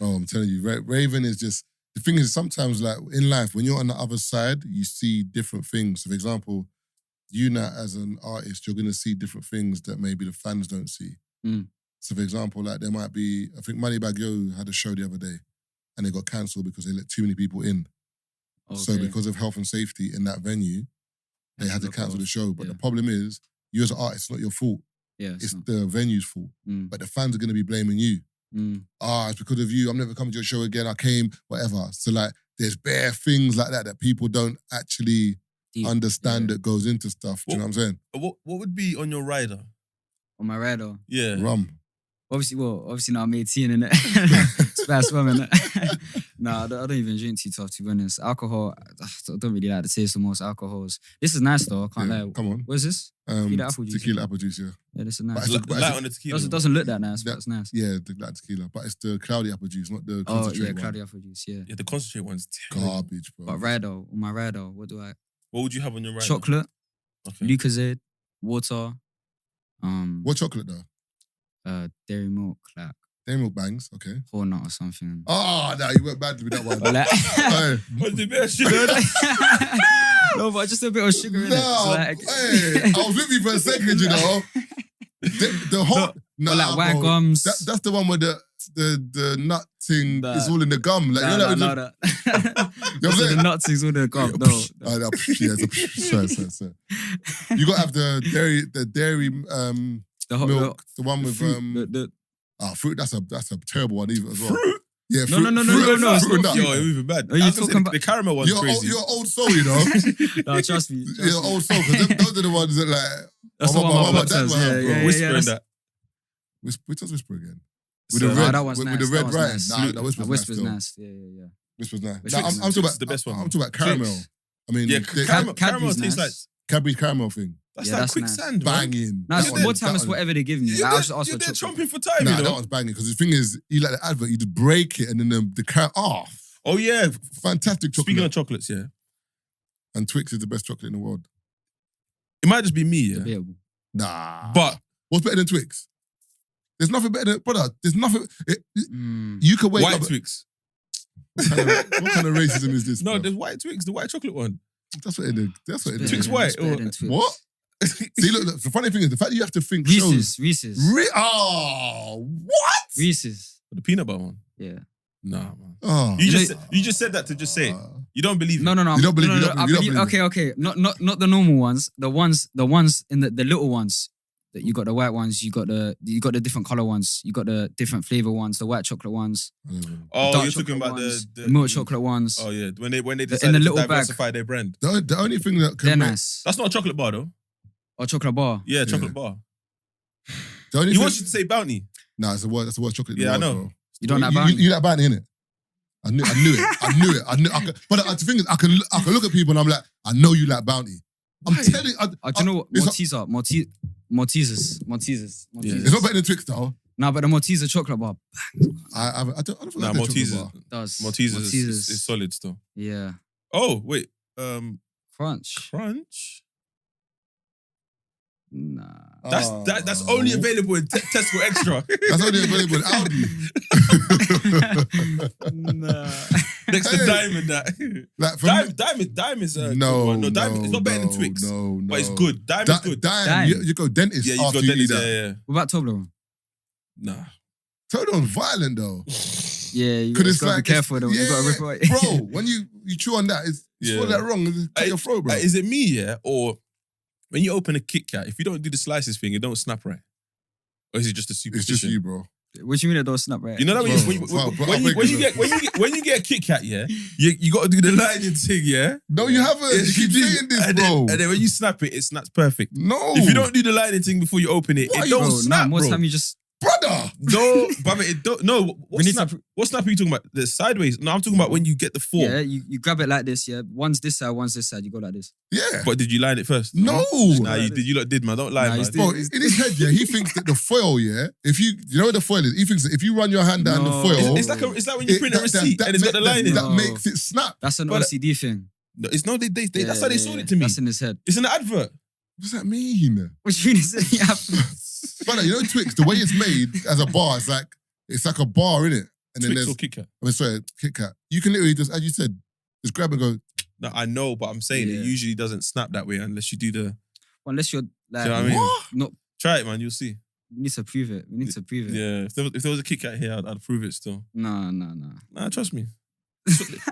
Oh, I'm telling you, raving is just, the thing is sometimes like in life, when you're on the other side, you see different things. So for example, you now as an artist, you're going to see different things that maybe the fans don't see. So for example, like there might be, I think Moneybag Yo had a show the other day and they got cancelled because they let too many people in. Okay. So because of health and safety in that venue, they had to cancel the show. But the problem is, you as an artist, it's not your fault. Yeah, it's the venue's fault. But the fans are going to be blaming you. It's because of you. I'm never coming to your show again. I came, whatever. So like, there's bare things like that people don't actually understand that goes into stuff. Do you know what I'm saying? What would be on your rider? On my rider? Yeah. Rum. Obviously now I'm 18 innit? Spice rum innit? Nah, I don't even drink too tough, to be honest. Alcohol, I don't really like the taste of most alcohols. This is nice though, I can't lie. Come on. What is this? Tequila apple juice. Tequila apple juice, yeah. Yeah, this is nice. Light on the tequila. It doesn't look that nice, but it's nice. Yeah, like tequila. But it's the cloudy apple juice, not the concentrate one. Cloudy apple juice, yeah. Yeah, the concentrate one's terrible. Garbage, bro. But rider, on my rider, what would you have on your rider? Chocolate, Lucozade, water. What chocolate though? Dairy milk, like. Dairy milk bangs, okay. Whole nut or something. Oh, no, you went bad with that one. What's the best sugar? No, but just a bit of sugar in it. Hey, I was with you for a second, you know. The hot... No, like white gums. That's the one where the nut thing is all in the gum. Like, no. The nut thing's all in the gum. Sorry. You got to have the dairy milk, the one with... fruit, that's a terrible one even as well. Fruit? Yeah, No. Fruit nut. Yo, you're even bad. Are you talking about the caramel one's crazy? You're old soul, you know. No, trust me. You're old soul, because those are the ones that like... That's the one my blood says. Whispering that. Which does Whisper again? With the red, with the red writing. Nah, Whisper's nice. Yeah. Whisper's nice. I'm talking about the best one. I'm talking about caramel. I mean, caramel tastes like Cadbury's caramel thing. That's like quicksand, banging. No, more time it's whatever they give me. You're there chomping for time, you know. That one's banging because the thing is, you like the advert, you just break it and then the caramel. Oh yeah, fantastic chocolate. Speaking of chocolates, yeah. And Twix is the best chocolate in the world. It might just be me, yeah. Debatable. Nah. But what's better than Twix? There's nothing better than, brother. There's nothing. You can wake white up. Twix. What kind of racism is this? No, bro? there's white Twix, the white chocolate one. That's what it is. That's what it is. Twix white. What? See, look, the funny thing is, the fact that you have to think Reese's. what? Reese's. The peanut butter one. Yeah. Nah, man. Oh. You just said that to just say it. You don't believe it. No. You don't believe- no, you no, don't I believe- believe. Okay. Not the normal ones. The ones in the little ones. That you got the white ones. You got the different color ones. You got the different flavor ones. The white chocolate ones. Oh, dark you're talking chocolate about ones, the milk chocolate ones. Oh yeah, when they in decided the to little bag. diversify their brand. The only thing that They're can make, nice. That's not a chocolate bar though. Or chocolate bar. Yeah, chocolate bar. the only He thing, wants you to say Bounty. Nah, that's the worst chocolate. in Yeah, the I world, know. Bro. You don't like Bounty? You like Bounty, innit? I knew it. But the thing is, I can look at people and I'm like, I know you like Bounty. I'm telling you. Do you know what? Maltesers. It's not better than Twix though. No, but the Malteser chocolate bar. I don't think Nah, I like chocolate bar. Does. Maltesers is solid still. Yeah. Oh wait, Crunch. Crunch. Nah. That's only available in Tesco Extra. That's only available in Aldi. Nah. Next to Diamond, that. Like for me, Dime is a no, good one. No, Dime it's not better than Twix. No, But it's good. Dime is good. Dime. You go dentist Yeah, you after got you Dennis. eat that. Yeah. What about Toblerone? Nah. Toblerone's violent though. Yeah, you Because gotta be careful though. You gotta rip it. Bro, when you chew on that, it's Yeah. swallow that wrong. It's cut your throat, bro. Is it me, yeah? Or when you open a Kit Kat, if you don't do the slices thing, it don't snap right? Or is it just a It's superstition? just you, bro. What do you mean it don't snap right? You know that Bro, when you get a Kit Kat, yeah, you got to do the lining thing, yeah. No, you haven't. You keep saying this, and bro. then when you snap it, it snaps perfect. No. If you don't do the lining thing before you open it, Why it you- don't Bro, snap, more bro. time you just Brother. No, brother, it don't. No, what need snap? to- What snap are you talking about? The sideways? No, I'm talking about when you get the form. yeah, you grab it like this, yeah. One's this side, one's this side. You go like this. Yeah. But did you line it first? No. Nah, you did. You lot did, man. Don't lie, Nah, man. he's Bro, in his head, yeah, he thinks that the foil, yeah, if you know what the foil is, he thinks that if you run your hand down the No. foil, It's like when you print a receipt and it's got the lining. That No. makes it snap. That's an But- OCD thing. No, it's no, that's how they sold it to me. That's in his head. It's in the advert. What does that mean? What do you mean? Yeah. Brother, you know Twix, the way it's made as a bar, it's like a bar, innit? And then Twix there's, or Kit Kat? I mean, sorry, Kit Kat. You can literally just, as you said, just grab and go, No, I know, but I'm saying Yeah. it usually doesn't snap that way unless you do the. Unless you're like, Do you know what I mean? what? not. Try it, man. You'll see. We need to prove it. We need to prove it. Yeah, if there was a Kit Kat here, I'd prove it still. No. Nah, trust me.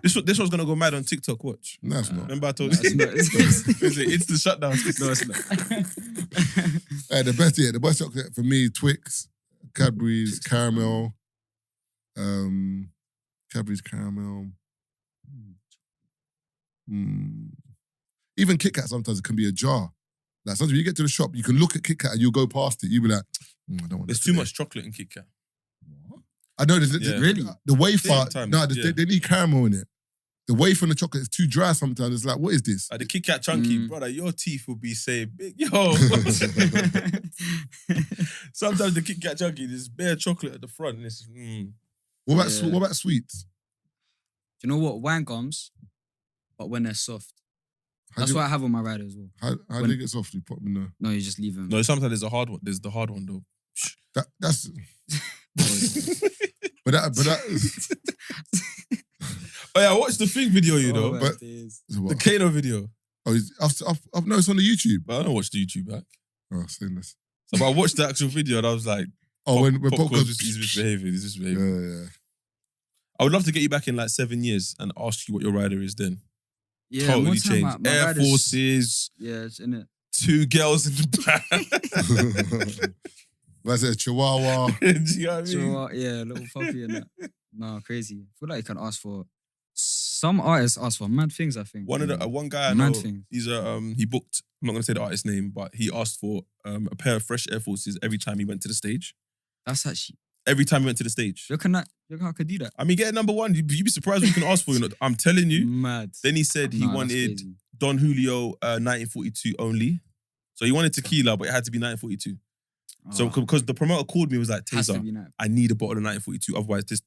This one's gonna go mad on TikTok. Watch. No, it's not. Remember I told No, you? it's not. It's the shutdown. No, it's not. Hey, the best chocolate for me, Twix, Cadbury's, caramel, Cadbury's caramel. Even Kit Kat sometimes it can be a jar. Like sometimes you get to the shop, you can look at Kit Kat and you'll go past it. You'll be like, I don't want There's this too today." much chocolate in Kit Kat. I know there's Yeah. Really? the wafer. Sometimes, No, yeah. they need caramel in it. The wafer and the chocolate is too dry sometimes. It's like, what is this? Like the Kit Kat chunky, brother, your teeth will be saying big. Yo. Sometimes the Kit Kat chunky, there's bare chocolate at the front. And it's, What about Yeah. what about sweets? Do you know what? Wine gums, but when they're soft. How That's do you- what I have on my rider as well. How when- do you get soft? You put them in the... No, you just leave them. No, sometimes there's a hard one. There's the hard one though. That's... but that... Oh yeah, I watched the thing video, you know, but- the Kano video. Oh, I've noticed on the YouTube. But I don't watch the YouTube back. Oh, saying this. So, but I watched the actual video and I was like, Oh, when Pop Pop goes, goes... he's misbehaving. He's misbehaving. Yeah. I would love to get you back in like 7 years and ask you what your rider is then. Yeah, Totally more time, changed. my Air rider's- Forces, Yeah, it's in it. 2 girls in the back. That's a Chihuahua. Do you know what I Do you mean? know what? Yeah, little puppy and that. No, crazy. I feel like you can ask for. Some artists ask for mad things, I think. One guy I Mad know, thing. he's he booked, I'm not gonna say the artist's name, but he asked for a pair of fresh Air Forces every time he went to the stage. That's actually. Every time he went to the stage. You reckon I could do that? I mean, get number one. You'd be surprised what you can ask for. You know, I'm telling you. Mad. Then he said he Nah, that's wanted crazy. Don Julio 1942 only. So he wanted Tequila, but it had to be 1942. So Oh, because the promoter called me, was like, has to Tazer, be night. I need a bottle of 1942. Otherwise, this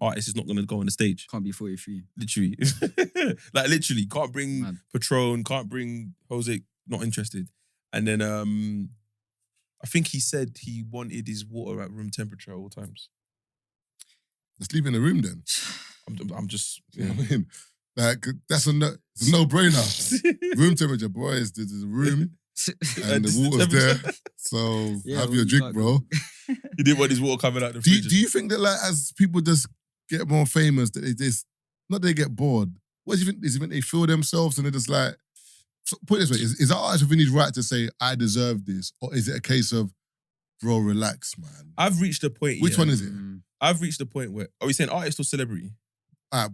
artist is not going to go on the stage. Can't be 43. Literally. Like literally. Can't bring Mad. Patron, can't bring Jose, not interested. And then I think he said he wanted his water at room temperature at all times. Let's leave in the room then. I'm just... You know what I mean? Like, it's a no-brainer. Room temperature, boys. There's a room and the water's there. So Yeah, have well, your you drink, can't bro. He didn't want his water coming out the Do fridge. you think that, like, as people just get more famous that they just, not they get bored. What do you think? Is it they feel themselves and they're just like, so put it this way, is that artist within his right to say, I deserve this? Or is it a case of, bro, relax, man? I've reached a point. Which one is it? I've reached a point where, are we saying artist or celebrity? Either,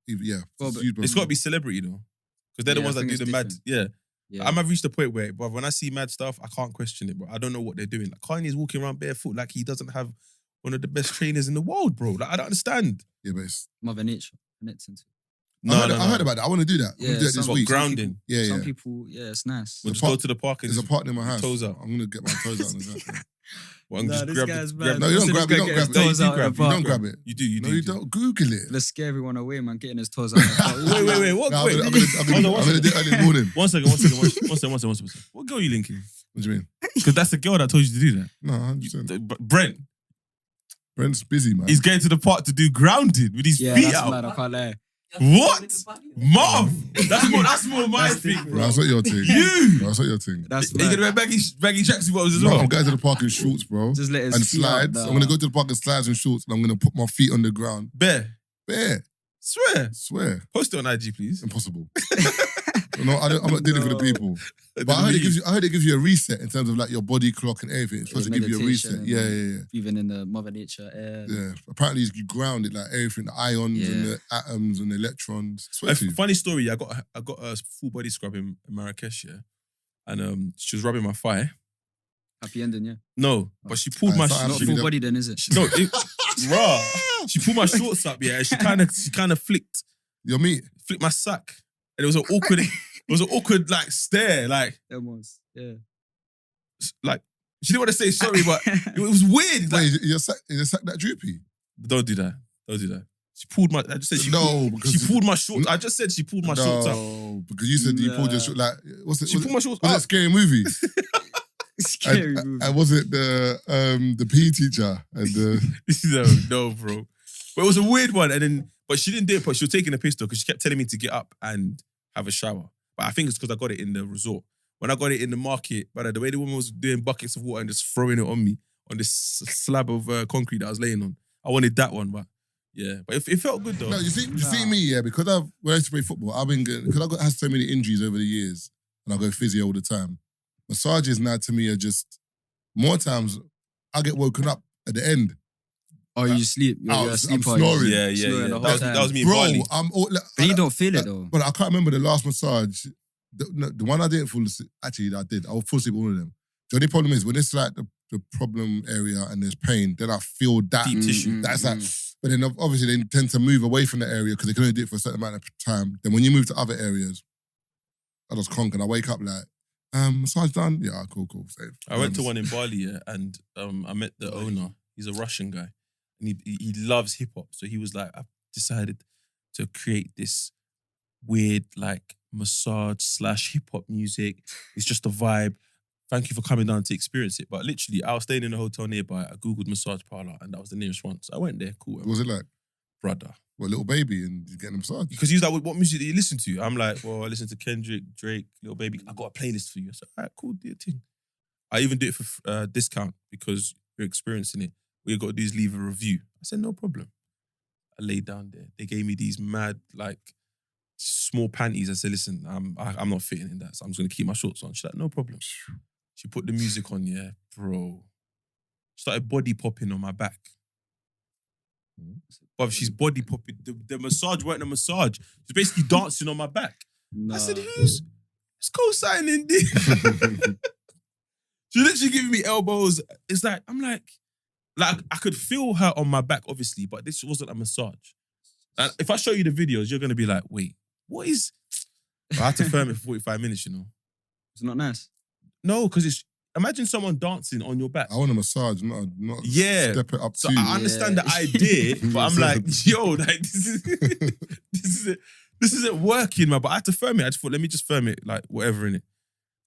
yeah. Well, It's got to be celebrity though. Because they're the ones that do the mad, yeah. I've reached a point where, bro, when I see mad stuff, I can't question it, bro. I don't know what they're doing. Like Kanye's walking around barefoot like he doesn't have one of the best trainers in the world, bro. Like I don't understand. Yeah, but it's... Mother Nature. I heard about that. I want to do that. I'm going to do that this week. Grounding. Some people, it's nice. We'll just go to the park and there's a park near my house. toes out. I'm going to get my toes out. On that. Well, I'm just grab it. No, you don't grab it. You don't grab it. You do. No, you don't. Google it. Let's scare everyone away, man. Getting his toes out. Wait. What? No, wait. I'm going to do it early in the morning. One second. What girl are you linking? What do you mean? Because that's the girl that told you to do that. No, 100%. Brent's busy, man. He's going to the park to do grounding with his feet out. Mad, I can't lie. What? Marv? That's more my thing, bro. No, that's not your thing. You? No, that's not your thing. That's Are you going to wear baggy tracksuit bottoms as well? I'm going to the park in shorts, bro. Just let his and feet slides. out, I'm going to go to the park in slides and shorts and I'm going to put my feet on the ground. Bare. Swear. Post it on IG, please. Impossible. No, I'm not dealing with the people. But I heard it gives you a reset in terms of like your body clock and everything. It's supposed to give you a reset. Yeah. Even in the Mother Nature air. Yeah. Apparently you ground it like everything, the ions and the atoms and the electrons. Funny story, I got a full body scrub in Marrakesh, yeah. And she was rubbing my thigh. Happy ending, yeah. No, but she pulled my not full body then, is it? Raw. She pulled my shorts up, yeah, and she kind of flicked your meat. Flicked my sack. And it was an awkward like stare, like almost, yeah. Like she didn't want to say sorry, but it was weird. Like, is your sack that droopy? Don't do that. She pulled my. I just said she pulled my shorts. I just said she pulled my shorts up. No, because you said you pulled your shorts. Like, she pulled my shorts up. Was it a scary movie? Scary movie. And was it the PE teacher and the... No, bro. But it was a weird one, and then but she didn't do it. But she was taking a piss though because she kept telling me to get up and have a shower. But I think it's because I got it in the resort. When I got it in the market, but the way the woman was doing buckets of water and just throwing it on me on this slab of concrete that I was laying on, I wanted that one, but yeah. But it felt good though. No, you see me, yeah, because when I used to play football, I've been good, because I had so many injuries over the years and I go physio all the time. Massages now to me are just, more times I get woken up at the end. Oh, you sleep. You're I'm sleep snoring. Yeah. That was me in Bro, Bali. But you don't feel it though. But I can't remember the last massage. The one I didn't fall asleep. Actually, I did. I would fall asleep all of them. The only problem is when it's like the problem area and there's pain, then I feel that deep tissue. That's like. But then obviously they tend to move away from the area because they can only do it for a certain amount of time. Then when you move to other areas, I just conk and I wake up like, massage done? Yeah, cool, safe. I went to one in Bali, and I met the owner. He's a Russian guy. And he loves hip hop. So he was like, I've decided to create this weird like massage / hip hop music. It's just a vibe. Thank you for coming down to experience it. But literally, I was staying in a hotel nearby. I Googled massage parlor and that was the nearest one. So I went there. Cool. What was it like? Brother. What, little baby and you're getting a massage? Because he's like, what music do you listen to? I'm like, well, I listen to Kendrick, Drake, Little Baby. I got a playlist for you. I said, all right, cool, do your thing. I even do it for discount because you're experiencing it. All you got to do is leave a review. I said, no problem. I laid down there. They gave me these mad, like, small panties. I said, listen, I'm not fitting in that, so I'm just going to keep my shorts on. She's like, no problem. She put the music on, yeah, bro. Started body popping on my back. But she's body popping. The massage weren't a massage. She's basically dancing on my back. No. I said, who's co-signing this? She literally giving me elbows. It's like, I'm like I could feel her on my back, obviously, but this wasn't a massage. And if I show you the videos, you're going to be like, wait, what is... I had to film it for 45 minutes, you know. It's not nice. No, because it's... Imagine someone dancing on your back. I want a massage, not step it up so to you. I understand the idea, but I'm like, yo, like this isn't working, man. But I had to firm it. I just thought, let me just firm it, like whatever in it.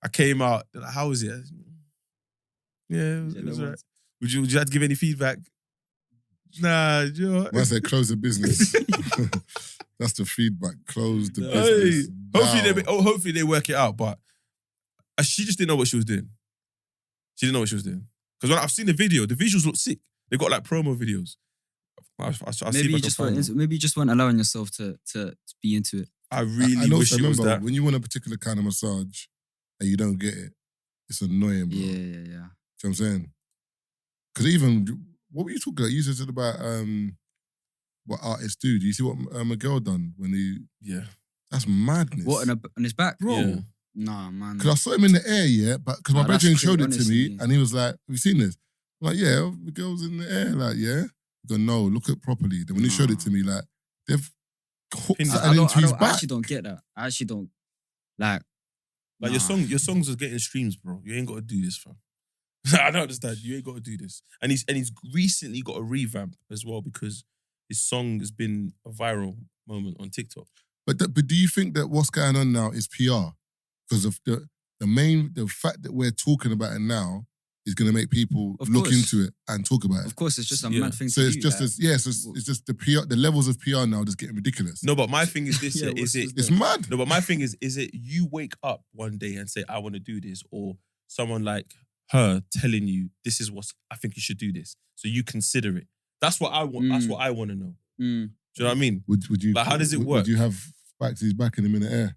I came out, like, how was it? Yeah, it was all right. Would you have to give any feedback? Nah, you know. I said close the business. That's the feedback. Close the business. Hopefully they work it out, but she just didn't know what she was doing. She didn't know what she was doing. Because when I've seen the video, the visuals look sick. They got like promo videos. I'll see Maybe if I you can just find weren't. one. Maybe you just weren't allowing yourself to be into it. I really and wish also it was remember, that. when you want a particular kind of massage and you don't get it, it's annoying, bro. Yeah. Do you know what I'm saying? Because even, what were you talking about? You said about what artists do. Do you see what Miguel done when he... Yeah. That's madness. What on his back, Bro. Yeah. Nah, man. Because I saw him in the air, yeah, but because my Nah, that's brethren showed crazy, it to me honestly. and he was like, have you seen this? I'm like, yeah, Miguel's in the air, like, yeah. I go, no, look at it properly. Then when he showed it to me, like, they've hooked I something into his I back. actually don't get that. I actually don't like. Like nah. your songs are getting streams, bro. You ain't got to do this, fam. I don't understand. You ain't got to do this. And he's recently got a revamp as well because his song has been a viral moment on TikTok. But do you think that what's going on now is PR? Because of the fact that we're talking about it now is going to make people Of look course. into it and talk about it. Of course, it's just a Yeah. mad thing So to it's do. just like, it's just the PR, the levels of PR now just getting ridiculous. No, but my thing is this: Yeah, is it? It's mad. No, but my thing is it you wake up one day and say, I want to do this, or someone like her telling you, this is what I think you should do this. So you consider it. That's what I want. That's what I want to know. Do you know what I mean? Would you? Like, how does it work? Would you have Spikes back in him in the air?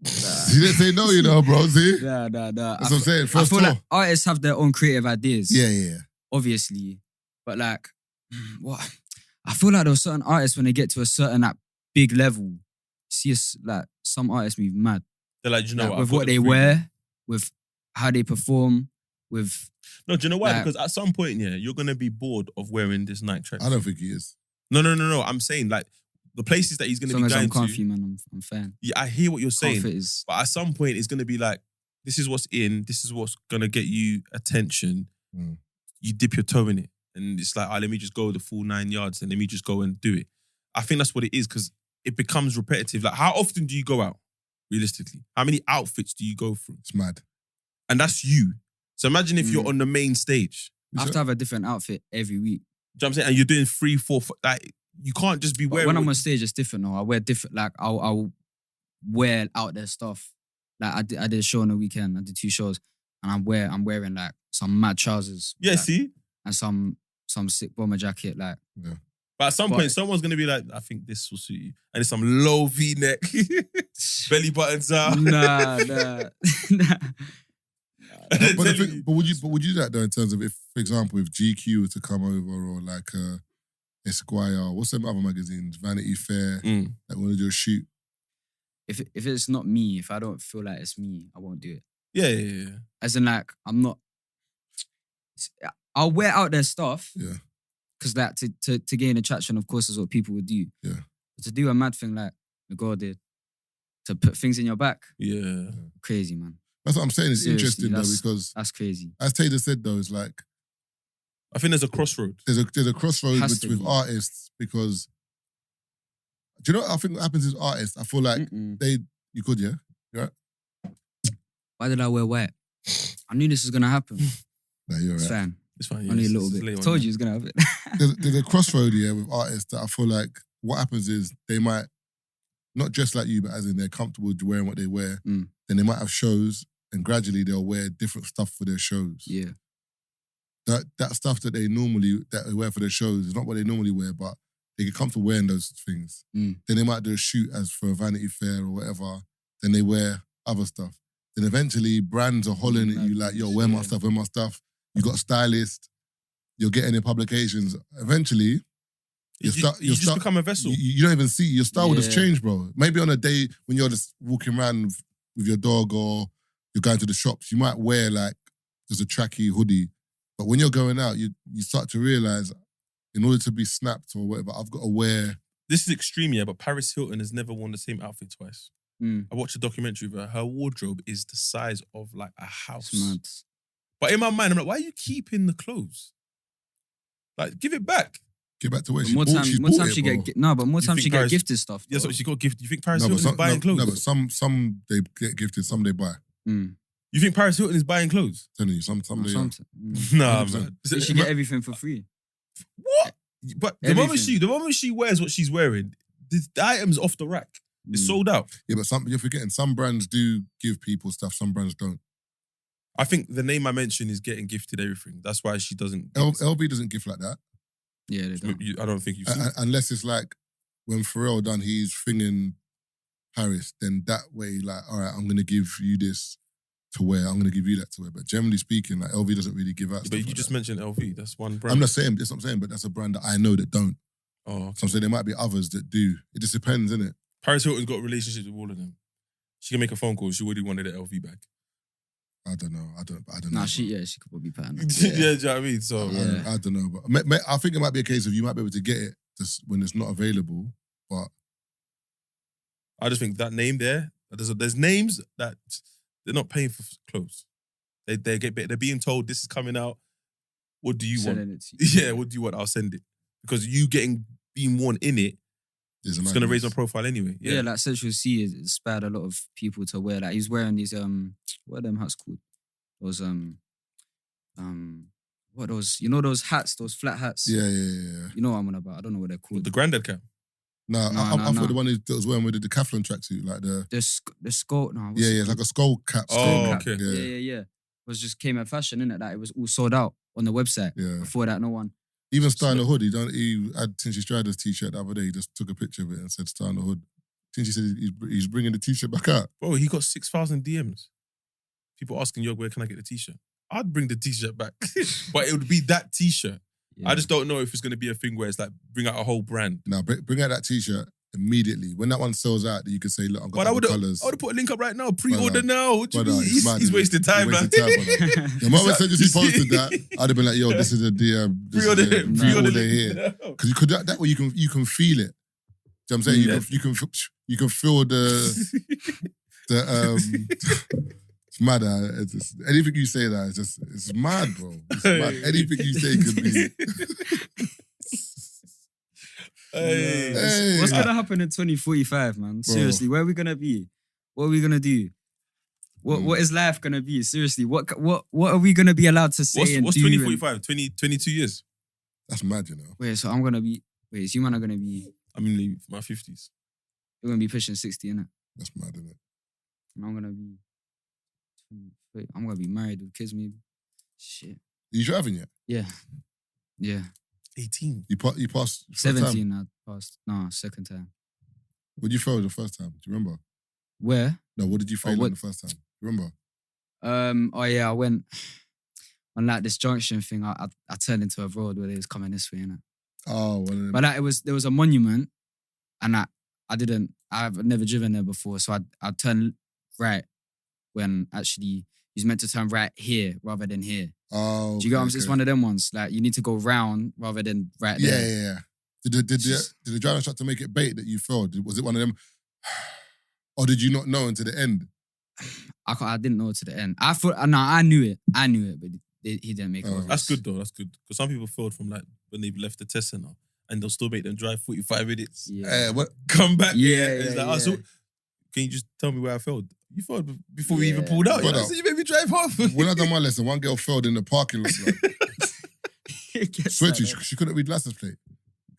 You didn't say no, you know, bro. See? Nah. That's what I'm saying. I First feel tour. like artists have their own creative ideas. Yeah. Obviously. But like, what? I feel like there are certain artists when they get to a certain like big level, see us like some artists move mad. They're like, do you know Like, what? with I've got what the they freedom. wear, with how they perform, with No, do you know why? Like- Because at some point, yeah, you're gonna be bored of wearing this Nike track. I don't think he is. No. I'm saying like the places that he's as gonna long be as I'm going to. comfy, man, I'm fan. Yeah, I hear what you're saying. Comfort is But at some point, it's going to be like, this is what's in, this is what's going to get you attention. Mm. You dip your toe in it. And it's like, let me just go the full 9 yards and let me just go and do it. I think that's what it is because it becomes repetitive. Like, how often do you go out, realistically? How many outfits do you go through? It's mad. And that's you. So imagine if you're on the main stage. I have to have a different outfit every week. Do you know what I'm saying? And you're doing 3, 4, like, you can't just be But wearing... when I'm on stage, it's different though. I wear different, like I'll wear out there stuff. Like I did a show on the weekend. I did 2 shows, and I'm wearing like some mad trousers. Yeah, like, see? and some sick bomber jacket. Like But at some point, someone's going to be like, I think this will suit you. And it's some low V-neck, belly buttons out. nah. But would you do that though in terms of if, for example, if GQ were to come over or like Esquire, what's them other magazines, Vanity Fair, like want to do a shoot? If it's not me, if I don't feel like it's me, I won't do it. Yeah. As in, like, I'm not. I'll wear out their stuff. Yeah. Because that to gain attraction, of course, is what people would do. Yeah. But to do a mad thing like Miguel did, to put things in your back, Yeah. crazy, man. That's what I'm saying. It's Seriously, interesting though because that's crazy. as Tazer said though, it's like I think there's a crossroad. there's a crossroads Has to with be. artists because do you know what I think what happens with artists? I feel like you could, yeah? Why did I wear white? I knew this was gonna happen. No, you're It's right. fine. It's fine. Only a little it's bit. late I one, told yeah. you it's gonna happen. There's a crossroad here with artists that I feel like what happens is they might not dress like you, but as in they're comfortable wearing what they wear. Mm. Then they might have shows, and gradually they'll wear different stuff for their shows. Yeah. That stuff that they wear for their shows is not what they normally wear, but they get comfortable wearing those things. Mm. Then they might do a shoot as for a Vanity Fair or whatever. Then they wear other stuff. Then eventually brands are hollering at you like, yo, wear my stuff, wear my stuff. You got a stylist. You're getting in publications. Eventually, You just become a vessel. You don't even see. Your style will just Yeah. change, bro. Maybe on a day when you're just walking around with your dog or you're going to the shops, you might wear like just a tracky hoodie. But when you're going out, you start to realize in order to be snapped or whatever, I've got to wear... This is extreme, yeah, but Paris Hilton has never worn the same outfit twice. I watched a documentary of her. Her wardrobe is the size of like a house. It's mad. But in my mind, I'm like, why are you keeping the clothes? Like, give it back. Get back to where But she more bought, time, she's more bought time it, she bro. get more You time think she get Paris- gifted stuff. Yeah, so she got gifted. You think Paris No, but Hilton is buying clothes? No, but some they get gifted, some they buy. You think Paris Hilton is buying clothes? I'm telling you, some they are. Nah, 100%. man. She should get everything for free. What? But the Everything. moment she wears what she's wearing, the item's off the rack. It's sold out. Yeah, but you're forgetting, some brands do give people stuff, some brands don't. I think the name I mentioned is getting gifted everything. That's why she doesn't. LV doesn't gift like that. Yeah, they don't. I don't think you've seen it. Unless it's like when Pharrell done his thing in Paris, then that way, like, all right, I'm going to give you this to wear, I'm going to give you that to wear. But generally speaking, like LV doesn't really give out stuff But you like just that. mentioned LV. That's one brand. I'm not saying, that's what I'm saying, but that's a brand that I know that don't. Oh, okay. So I'm saying there might be others that do. It just depends, innit? Paris Hilton's got relationships with all of them. She can make a phone call. She already wanted the LV back. I don't know. I don't Nah, know. she could probably pattern. Yeah, do you know what I mean? So, I don't know. But I think it might be a case of you might be able to get it just when it's not available, but I just think that name there, there's names that they're not paying for clothes. They're being told this is coming out. What do you want? It to you. Yeah, what do you want? I'll send it. Because you being worn in it, it's going to raise my profile anyway. Yeah, like Central C has inspired a lot of people to wear. Like he's wearing these what are them hats called? Those what are those? You know those hats, those flat hats. Yeah. You know what I'm on about? I don't know what they're called. The granddad cap. I thought the one that was wearing with the decathlon tracksuit, like the skull. No, it's like a skull cap. Oh, cap. okay. Yeah. It was just came at fashion, innit? That it was all sold out on the website. Yeah. Before that, no one. Even Star in the Hood, he had Tinchy Strider's t-shirt the other day. He just took a picture of it and said Star in the Hood. Tinchy said he's bringing the t-shirt back out. Bro, he got 6,000 DMs. People asking, yo, where can I get the t-shirt? I'd bring the t-shirt back. But it would be that t-shirt. Yeah. I just don't know if it's going to be a thing where it's like, bring out a whole brand. Now, bring out that t-shirt immediately. When that one sells out, you can say, look, I've got But colours. I would have put a link up right now. Pre-order now. What do you mean? It's mad, He's isn't it? wasting time, He's man. wasting time, brother. The moment he posted that, I'd have been like, yo, this is the Pre-order here. Because you could that way you can feel it. Do you know what I'm saying? You can feel the it's mad. Anything you say that it's mad, bro. It's mad. Anything you say could be. Hey. What's gonna happen in 2045, man? Seriously, where are we gonna be? What are we gonna do? What is life gonna be? Seriously, what are we gonna be allowed to say and what's do? 2045? 22 years. That's mad, you know. Wait, so I'm gonna be. Wait, so you man are gonna be. I'm in my 50s. You're gonna be pushing 60, innit? That's mad, isn't it? And I'm gonna be. Wait, I'm gonna be married with kids, maybe. Shit. Are you driving yet? Yeah. 18. You passed first 17. time? I passed. No, second time. What did you fail the first time? Do you remember? Where? No, what did you fail what- on the first time? You remember? Oh yeah, I went on like this junction thing. I turned into a road where they was coming this way, innit? Oh, one of them. But like, there was a monument, and I've never driven there before, so I turned right when actually he's meant to turn right here rather than here. Oh, Do you get what I'm saying? It's okay. one of them ones. Like you need to go round rather than right there. Yeah. Did the driver instructor make it bait that you failed? Was it one of them? Or did you not know until the end? I didn't know to the end. I thought, no, I knew it, but he didn't make it. obvious. That's good though. That's good. Because some people failed from like when they've left the test center and they'll still make them drive 45 minutes. Yeah. What? Come back. Yeah, It's yeah, like, yeah. So, can you just tell me where I failed? You failed before we even Yeah. pulled out. Brother. So you made me drive home. When I done my lesson, one girl failed in the parking lot. Like, It gets swear like to you, that. she couldn't read license plate.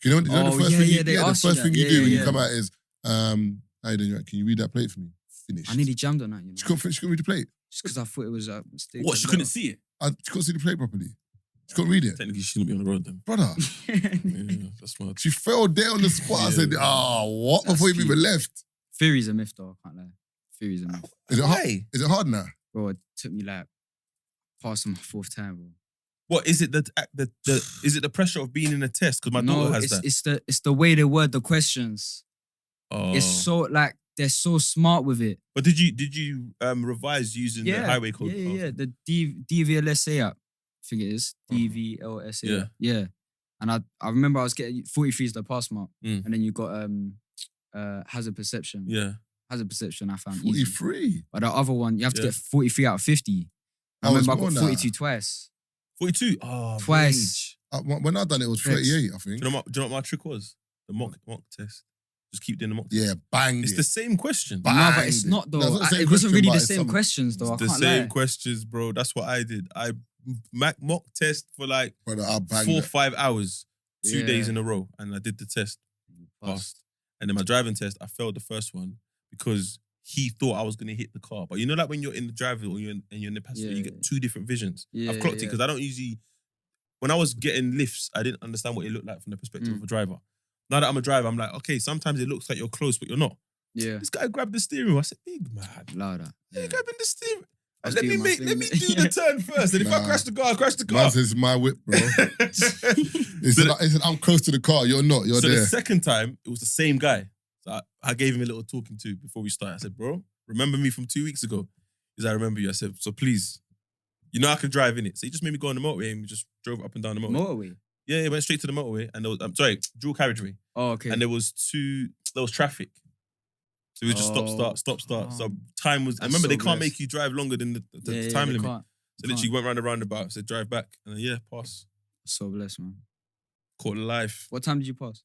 You know the Oh, first yeah, thing yeah, they the ask you first that. thing you Yeah, do when you yeah. come out is, how you doing? Can you read that plate for me? Finished. I nearly jammed on that, you know. She couldn't read the plate. Just because I thought it was a mistake. What? She couldn't see it. She couldn't see the plate properly. She couldn't read it. Technically, she shouldn't be on the road then. Brother, Yeah, that's smart. she failed there on the spot. I Yeah. said, what? That's Before you cute. even left. Theory's a myth, though. I can't lie. Theory's a myth. Is it hard? Why? Is it hard now? Bro, it took me like past my fourth time, bro. What is it? Is it the pressure of being in a test? Because my daughter has that. it's the way they word the questions. Oh. It's so like they're so smart with it. But did you revise using the highway code? Yeah. The DVLSA app. I think it is DVLSA. Yeah. Yeah. And I remember I was getting 43 is the pass mark, Mm. and then you got hazard perception. Yeah. Hazard perception I found easy. 43. But the other one you have to Yeah. get 43 out of 50. I Oh, it's remember I more got now. 42 twice. 42? Oh, Twice. When I done it, it was Thanks. 38, I think. Do you know what my trick was? The mock test. Just keep doing the mock test. Yeah, bang. It's the same question. Bang. No, but it's not though. No, it's not the same It wasn't question, really but the it's same some- questions though. I The can't same lie. questions, bro. That's what I did. I mock test for like Brother, I banged 4 or it. 5 hours, 2 Yeah. days in a row, and I did the test. Passed. And then my driving test, I failed the first one because he thought I was going to hit the car. But you know, like when you're in the driver or you're in the passenger, Yeah, you get 2 different visions. Yeah, I've clocked it yeah. because I don't usually when I was getting lifts, I didn't understand what it looked like from the perspective of a driver. Now that I'm a driver, I'm like, okay, sometimes it looks like you're close, but you're not. Yeah. This guy grabbed the steering wheel. I said, big man. Louder. Yeah. Grabbing the steering. was Let me doing my do thing. the turn first. And if I crash the car, I crash the car. Man says, my whip, bro. He said, I'm close to the car. You're not. You're so there. the second time, it was the same guy. So I gave him a little talking to before we started. I said, bro, remember me from 2 weeks ago? He said, I remember you. I said, so please, you know I can drive in it. So he just made me go on the motorway and we just drove up and down the motorway. Motorway? Yeah, he went straight to the motorway and there was, dual carriageway. Oh, okay. And there was traffic. So we just stop, start. So time was, I remember they can't make you drive longer than the time limit. Can't. So literally went round the roundabout, said drive back. And then, pass. So blessed, man. Caught life. What time did you pass?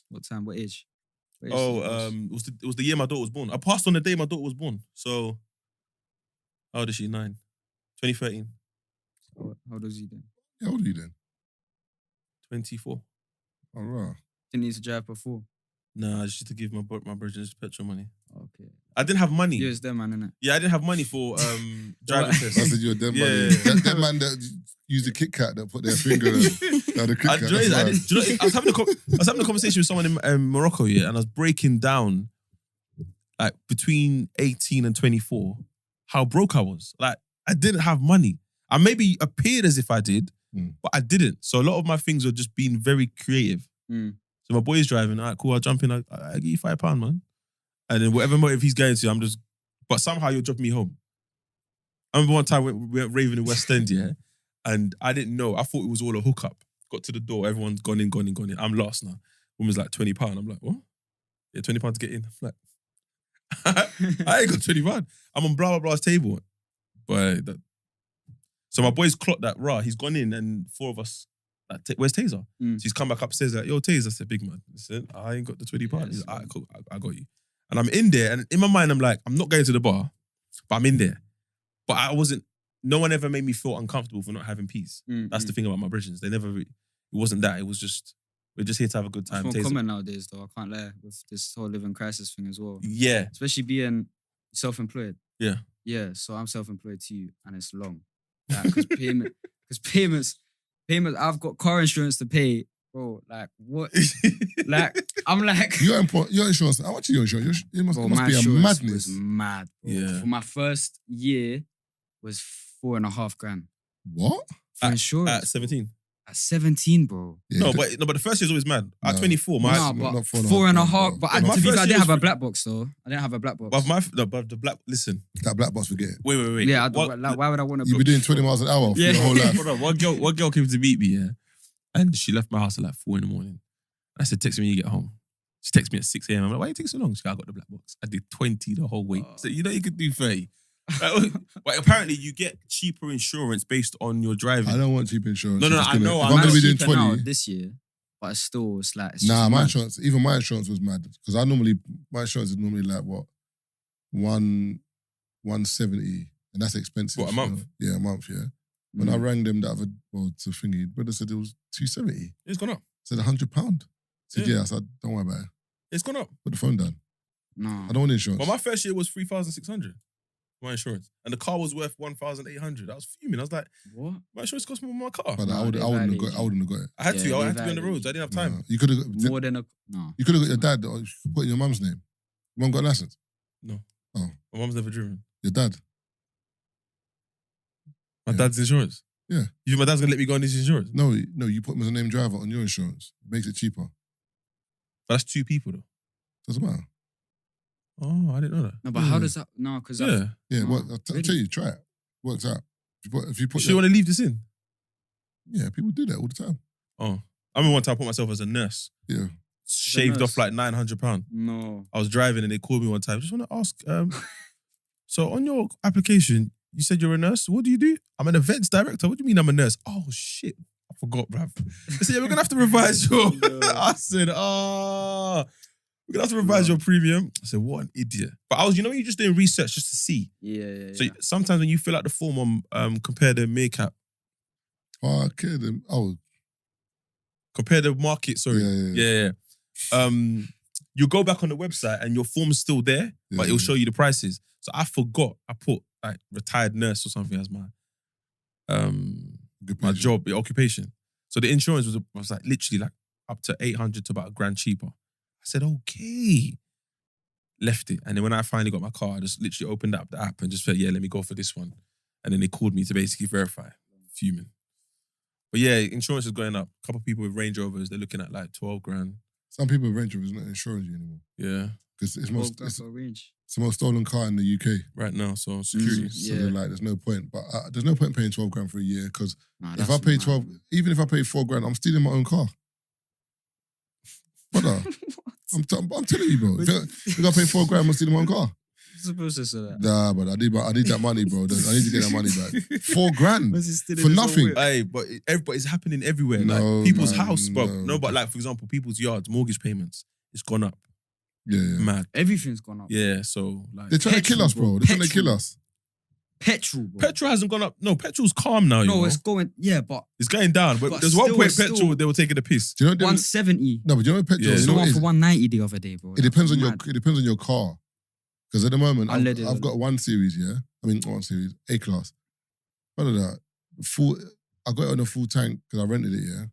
What time? What age? It was the year my daughter was born. I passed on the day my daughter was born. So, how old is she? 9. 2013. How old was you then? How old are you then? 24. All right. Didn't need to drive before. Nah, I just used to give my brother just petrol money. Okay. I didn't have money. You was there, man, innit? Yeah, I didn't have money for driving I tests. said you're dead money. Yeah. That man that used the Kit Kat that put their finger on the Kit Kat. I was having a conversation with someone in Morocco, and I was breaking down, like, between 18 and 24, how broke I was. Like, I didn't have money. I maybe appeared as if I did, but I didn't. So a lot of my things were just being very creative. So my boy's driving, all right, cool, I'll jump in, I give you £5, man. And then whatever motive he's going to, but somehow you're dropping me home. I remember one time we went raving in West End, and I didn't know. I thought it was all a hookup. Got to the door, everyone's gone in. I'm lost now. Woman's like, £20. I'm like, what? Yeah, £20 to get in. I'm like, I ain't got £20. I'm on blah, blah, blah's table. So my boy's clocked that, he's gone in and 4 of us, like, where's Tazer? So he's come back upstairs like, yo, Tazer. I said, big man. Listen, I ain't got the £20. He's like, all right, cool, I got you. And I'm in there, and in my mind, I'm like, I'm not going to the bar, but I'm in there. But no one ever made me feel uncomfortable for not having peace. That's the thing about my bridges. It wasn't that. It was just, we're just here to have a good time. It's more common nowadays, though. I can't lie, with this whole living crisis thing as well. Yeah. Especially being self-employed. Yeah. Yeah, so I'm self-employed too, and it's long. Because payments, I've got car insurance to pay. Bro, like, what? Like, I'm like... Your insurance, how much is your insurance? It must my be a insurance madness. was mad, bro. Yeah. For my first year, was $4,500. What? For insurance. At 17? At 17, bro. Yeah, but the first year's always mad. At 24, my... Nah, but not $4,500. But My to be fair, first I year didn't have was a black box, though. I didn't have a black box. But the black... Listen. That black box, forget it. Wait. Yeah, why would I want to... You'll be doing 20 miles an hour for your whole life. Hold on, one girl came to meet me, and she left my house at like 4 in. I said, text me when you get home. She texted me at 6 a.m. I'm like, why you take so long? She said, I got the black box. I did 20 the whole week. So, you could do 30. But apparently, you get cheaper insurance based on your driving. I don't want cheap insurance. No, I know. If I'm going to be doing 20... now this year, but it's still, it's like... It's my insurance, even my insurance was mad. Because my insurance is normally like, what? 170. And that's expensive. What, a month? Yeah, a month, yeah. When I rang them to thingy, brother said it was 270. It's gone up. Said £100. Said, yeah. I said, don't worry about it. It's gone up. Put the phone down. No. I don't want insurance. But my first year was 3,600. My insurance. And the car was worth 1,800. I was fuming. I was like, what? My insurance cost more than my car. But I wouldn't have got it. I had to. I had to be on the roads. I didn't have time. You could have More than a... No. You could have got your dad or put in your mum's name. Your mum got a license? No. Oh. My mum's never driven. Your dad? My dad's insurance? Yeah. You think my dad's going to let me go on his insurance? No, you put him as a named driver on your insurance. It makes it cheaper. But that's 2 people, though. Doesn't matter. Oh, I didn't know that. No, but how does that... No, because... Yeah. I'll tell you, try it. Works out. If you put you want to leave this in? Yeah, people do that all the time. Oh. I remember one time I put myself as a nurse. Yeah. Shaved off like £900. No. I was driving and they called me one time. Just want to ask, so on your application, you said you're a nurse. What do you do? I'm an events director. What do you mean I'm a nurse? Oh, shit. I forgot, bruv. They said, yeah, we're going to have to revise your... I said, we're going to have to revise your premium. I said, what an idiot. But you're just doing research just to see. Yeah. So sometimes when you fill out the form on compare the meerkat. Oh, okay. Compare the market, sorry. Yeah. You go back on the website and your form's still there, but it'll show you the prices. So I forgot. I put like retired nurse or something as my job, occupation. So the insurance was like literally like up to 800 to about $1,000 cheaper. I said, okay. Left it. And then when I finally got my car, I just literally opened up the app and just said, yeah, let me go for this one. And then they called me to basically verify. Fuming. But yeah, insurance is going up. A couple of people with Range Rovers, they're looking at like 12 grand. Some people with Range Rovers not insuring you anymore. Yeah. Because it's That's a range. the most stolen car in the UK. Right now, so security. So they're like, there's no point. But there's no point paying 12 grand for a year because Nah, if I pay 12, even if I pay 4 grand, I'm stealing my own car. Brother, I'm telling you, bro. If I pay 4 grand, I'm stealing my own car. Supposed to say that. Nah, but I need that money, bro. I need to get that money back. 4 grand for nothing. Hey, but it's happening everywhere. No, like people's man, house, bro. no. No, but like for example, people's yards, mortgage payments, it's gone up. Yeah. Mad. Everything's gone up. Yeah, so like They're trying to kill us, bro. They're trying to kill us. Petrol, bro. petrol hasn't gone up. No, petrol's calm now. No, you know? it's going. Yeah, but It's going down. But But there's one still, point it's still- petrol they were taking a piss. Do you know? 170. No, but do you know what petrol? Yeah. You It's know the what one it for is? 190 the other day, bro. It depends on Mad. your car. Because at the moment, I let it- I've got 1 series, yeah. I mean, 1 series, A class. Brother, that full. I got it on a full tank because I rented it. Yeah,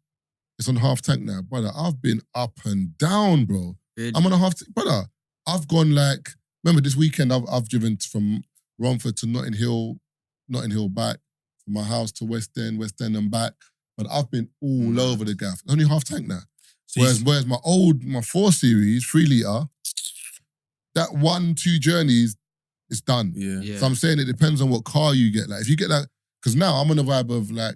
it's on half tank now, brother. I've been up and down, bro. Really? I'm on a half, brother. I've gone like. Remember this weekend? I've driven from Romford to Notting Hill back, from my house to West End and back. But I've been all over the gaff. It's only half tank now. So Whereas my 4 series, 3 litre, that 1-2 journeys, it's done. yeah. So I'm saying it depends on what car you get. Like if you get like, because now I'm on the vibe of like,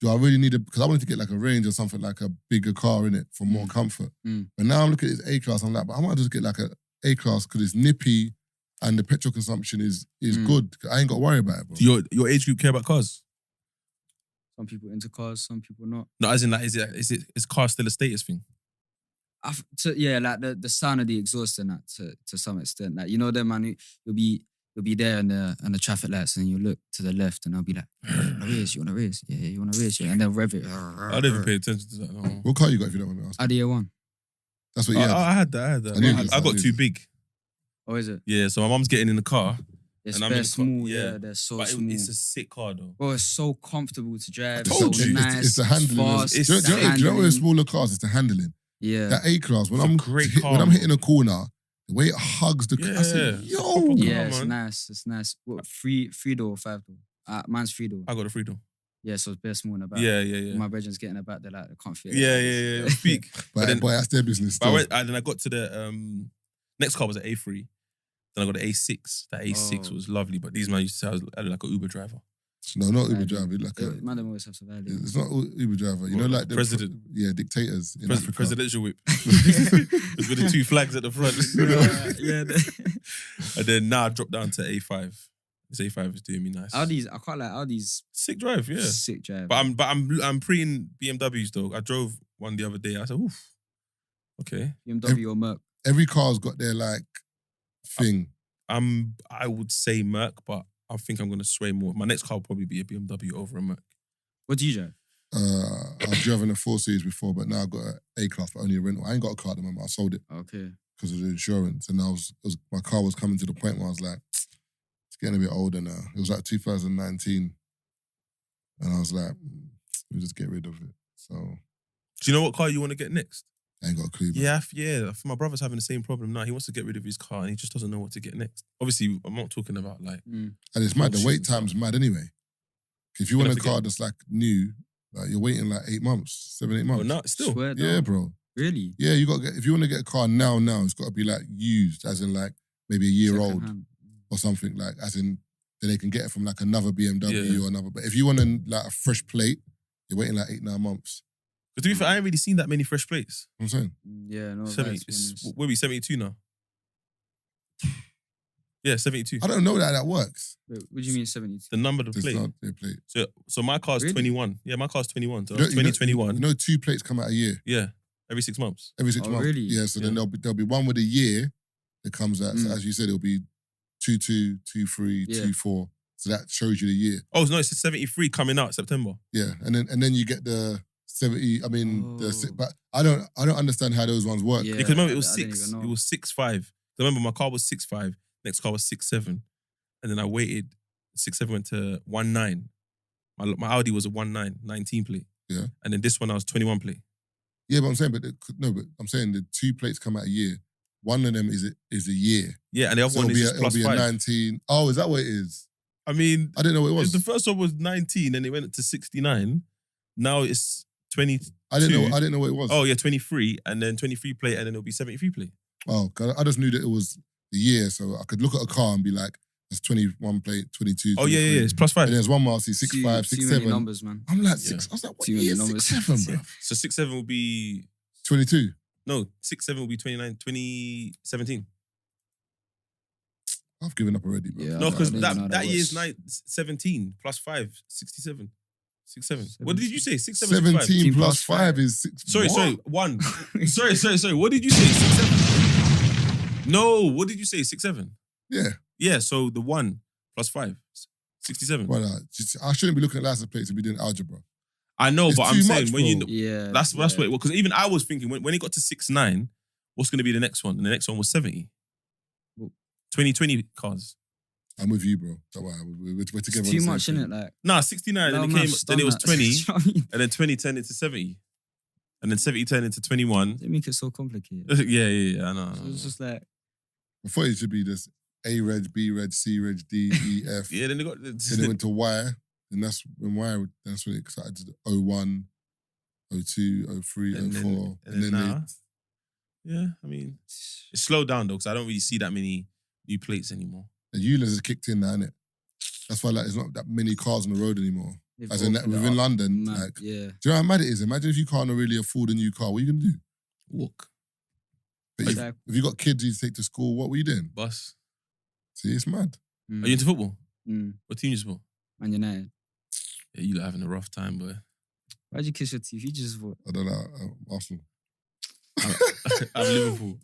do I really need because I wanted to get like a Range or something like a bigger car in it for more comfort. But now I'm looking at this A class. I'm like, but I might just get like a A class because it's nippy and the petrol consumption is good. I ain't got to worry about it, bro. Do your age group care about cars? Some people into cars, some people not. No, as in like, is car still a status thing? Like the sound of the exhaust and that to some extent. Like, you know them, man, you'll be there in the traffic lights and you look to the left and they'll be like, you want to race? Yeah, you want to race? Yeah. And they'll rev it. I didn't even pay attention to that. No. What car you got if you don't want me asking? Idea 1. That's what you had. I had that. I knew this, I I got knew too this. big. Oh, is it? Yeah, so my mum's getting in the car. It's And I'm in very the car, small, yeah. yeah. They're so But small. it's a sick car though. Bro, it's so comfortable to drive. I It's told so you, nice. it's the handling. Fast, Do you know the what with handling. smaller cars, it's the handling. Yeah. That A class, when It's a I'm great car, when I'm man. hitting a corner, the way it hugs the car, I say, Yeah. yo. Proper Yeah, car, it's man. nice. It's nice. What, three door or 5 door? Mine's 3 door. I got a freedom. Yeah, so it's bare small in the back. Yeah. My brethren's getting about, they're like, they can't fit. Yeah. Speak. But then- that's their business. But Still. then I got to the next car was an A3. Then I got the A6. That A6 Oh. was lovely, but these man used to say I looked like an Uber driver. No, not Uber Value. driver. Like a, Man, don't always have to value. it's not Uber driver. You know, What, like the president? dictators in Africa. Presidential whip. With the 2 flags at the front. Yeah. And then now I dropped down to A5. This A5 is doing me nice. Audi's, I quite like Audi's. Sick drive, yeah. Sick drive. But I'm pre-ing BMWs though. I drove one the other day. I said, oof. Okay. BMW or Merc. Every car's got their like thing. I would say Merc, but I think I'm gonna sway more. My next car will probably be a BMW over a Merc. What do you drive? I've driven a 4 series before, but now I've got an A class, but only a rental. I ain't got a car at the moment. I sold it Okay. because of the insurance, and my car was coming to the point where I was like, it's getting a bit older now. It was like 2019, and I was like, let me just get rid of it. So Do you know what car you want to get next? I ain't got a clue. man. Yeah. My brother's having the same problem now. He wants to get rid of his car and he just doesn't know what to get next. Obviously, I'm not talking about like And it's mad. The wait time's mad anyway. If you want a car that's like new, like you're waiting like 8 months, 7, 8 months. Well, no, still. Swear Yeah, down. bro. Really? Yeah, you got to get, if you want to get a car now, it's got to be like used, as in like maybe a year old Second-hand. or something, like as in then they can get it from like another BMW Yeah. or another. But if you want like a fresh plate, you're waiting like 8, 9 months. But to be fair, I ain't really seen that many fresh plates. You know what I'm saying? Yeah, no. 70, where are we, 72 now? Yeah, 72. I don't know that works. Wait, what do you mean 72? The number of the It's plate. not their plate. So my car's Really? 21. Yeah, my car's 21. So You know- 2021. You know 2 plates come out a year, Yeah, every 6 months. every 6 Oh, months. really? Yeah, so then Yeah. there'll be one with a year that comes out. So Mm. as you said, it'll be 2-2, 2-3, Yeah. 2-4. So that shows you the year. Oh, no, it's a 73 coming out September. Yeah, and then you get the 70. I mean, Oh. but I don't understand how those ones work. Yeah. Because remember, it was I didn't 6. even know. It was 6.5. Remember, my car was 6.5. Next car was 6.7. And then I waited. 6.7 went to 1.9. My Audi was a 1.9, 19 plate. Yeah. And then this one, I was 21 plate. Yeah, but I'm saying, but I'm saying the 2 plates come out a year. One of them is a year. Yeah, and the other So one is it'll plus be 5. a 19. Oh, is that what it is? I mean, I didn't know what it was. the first one was 19 and it went to 69. Now it's 22. I didn't know what it was. Oh, yeah, 23 and then 23 plate and then it'll be 73 plate. Oh, God, I just knew that it was the year, so I could look at a car and be like, it's 21 plate, 22. Oh, yeah, 23. it's plus 5. And there's one more, I see 6, 5, 6, Too 7. many numbers, man. I'm like, Yeah. 6. I was like, what Too many year? numbers. 6, 7, bro. So 6-7 will be... 22. No, 6-7 will be 2017. I've given up already, bro. Yeah. No, because I don't even know how that that year's works. 17 plus 5, 67. 6-7. What did you say? 6-7, 17 plus plus 5 is 6. Sorry, What? 1. sorry. What did you say? 6-7? No, what did you say? 6-7? Yeah. Yeah, so the 1 plus 5, 67. Well, I shouldn't be looking at license plates and be doing algebra. I know, It's but I'm too saying much, when you bro. Yeah. that's what it was. Because even I was thinking when it got to 6-9, what's going to be the next one? And the next one was 70. 2020 cars. I'm with you, bro. That's why we're together. It's on too the much, same isn't thing. it? Like, Nah, 69, no and maths then it was done that. 20, Do you know what I mean? and then 20 turned into 70. And then 70 turned into 21. They make it so complicated. Yeah, I know. So it's just like, I thought it should be this A reg, B reg, C reg, D, E, F. Yeah, then they got... Then it went to Y, and that's when it started to 01, 02, 03, And 04. then, And then now, yeah, I mean, it's slowed down though, because I don't really see that many new plates anymore. the ULEZ has kicked in now, innit? That's why there's not that many cars on the road anymore. they've As in that, opened it within up. London, Mad, like, do yeah. you know how mad it is? Imagine if you can't really afford a new car, what are you going to do? Walk, But Exactly. if you got kids you take to school, what were you doing? bus. See, it's mad. Are you into football? Mm. What team you support? Man United. Yeah, you lot having a rough time, boy. Why'd you kiss your teeth? You just vote. I don't know, Arsenal. I'm Liverpool.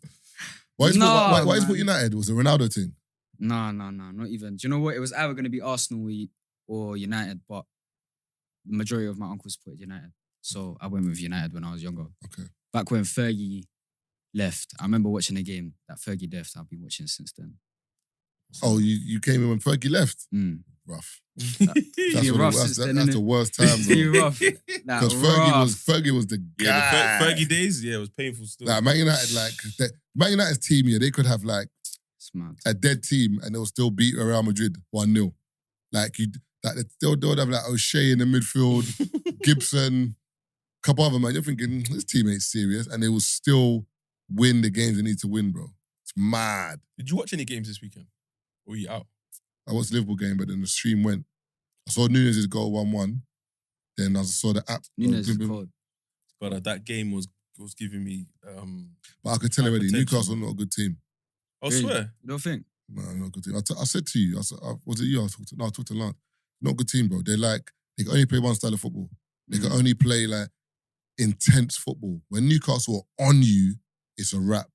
Why is No, what man. United? Was a Ronaldo thing? No, not even. Do you know what? It was either going to be Arsenal or United, but the majority of my uncles supported United. So I went with United when I was younger. Okay. Back when Fergie left, I remember watching a game that Fergie left. I've been watching since then. Oh, you came in when Fergie left? Mm. Rough. Been That's rough since then, the innit? worst time, Too bro. rough. Because Rough. Fergie was the guy. Yeah, the Fergie days, yeah, it was painful still. Like Man United, Man United's team here, they could have like It's mad. a dead team and they'll still beat Real Madrid 1-0. They would have like O'Shea in the midfield, Gibson, a couple other man. You're thinking this team ain't serious, and they will still win the games they need to win, bro. It's mad. Did you watch any games this weekend? Or were you out? I watched the Liverpool game, but then the stream went. I saw Nunez's goal 1-1. Then I saw the app. Nunes is cold. But that game was giving me... But I could tell already, Hypertension. Newcastle not a good team. I Really? swear. You don't think? No, not a good team. I said to you, was it you? I talked to Lance. Not a good team, bro. They can only play one style of football. They can only play like intense football. When Newcastle are on you, it's a wrap.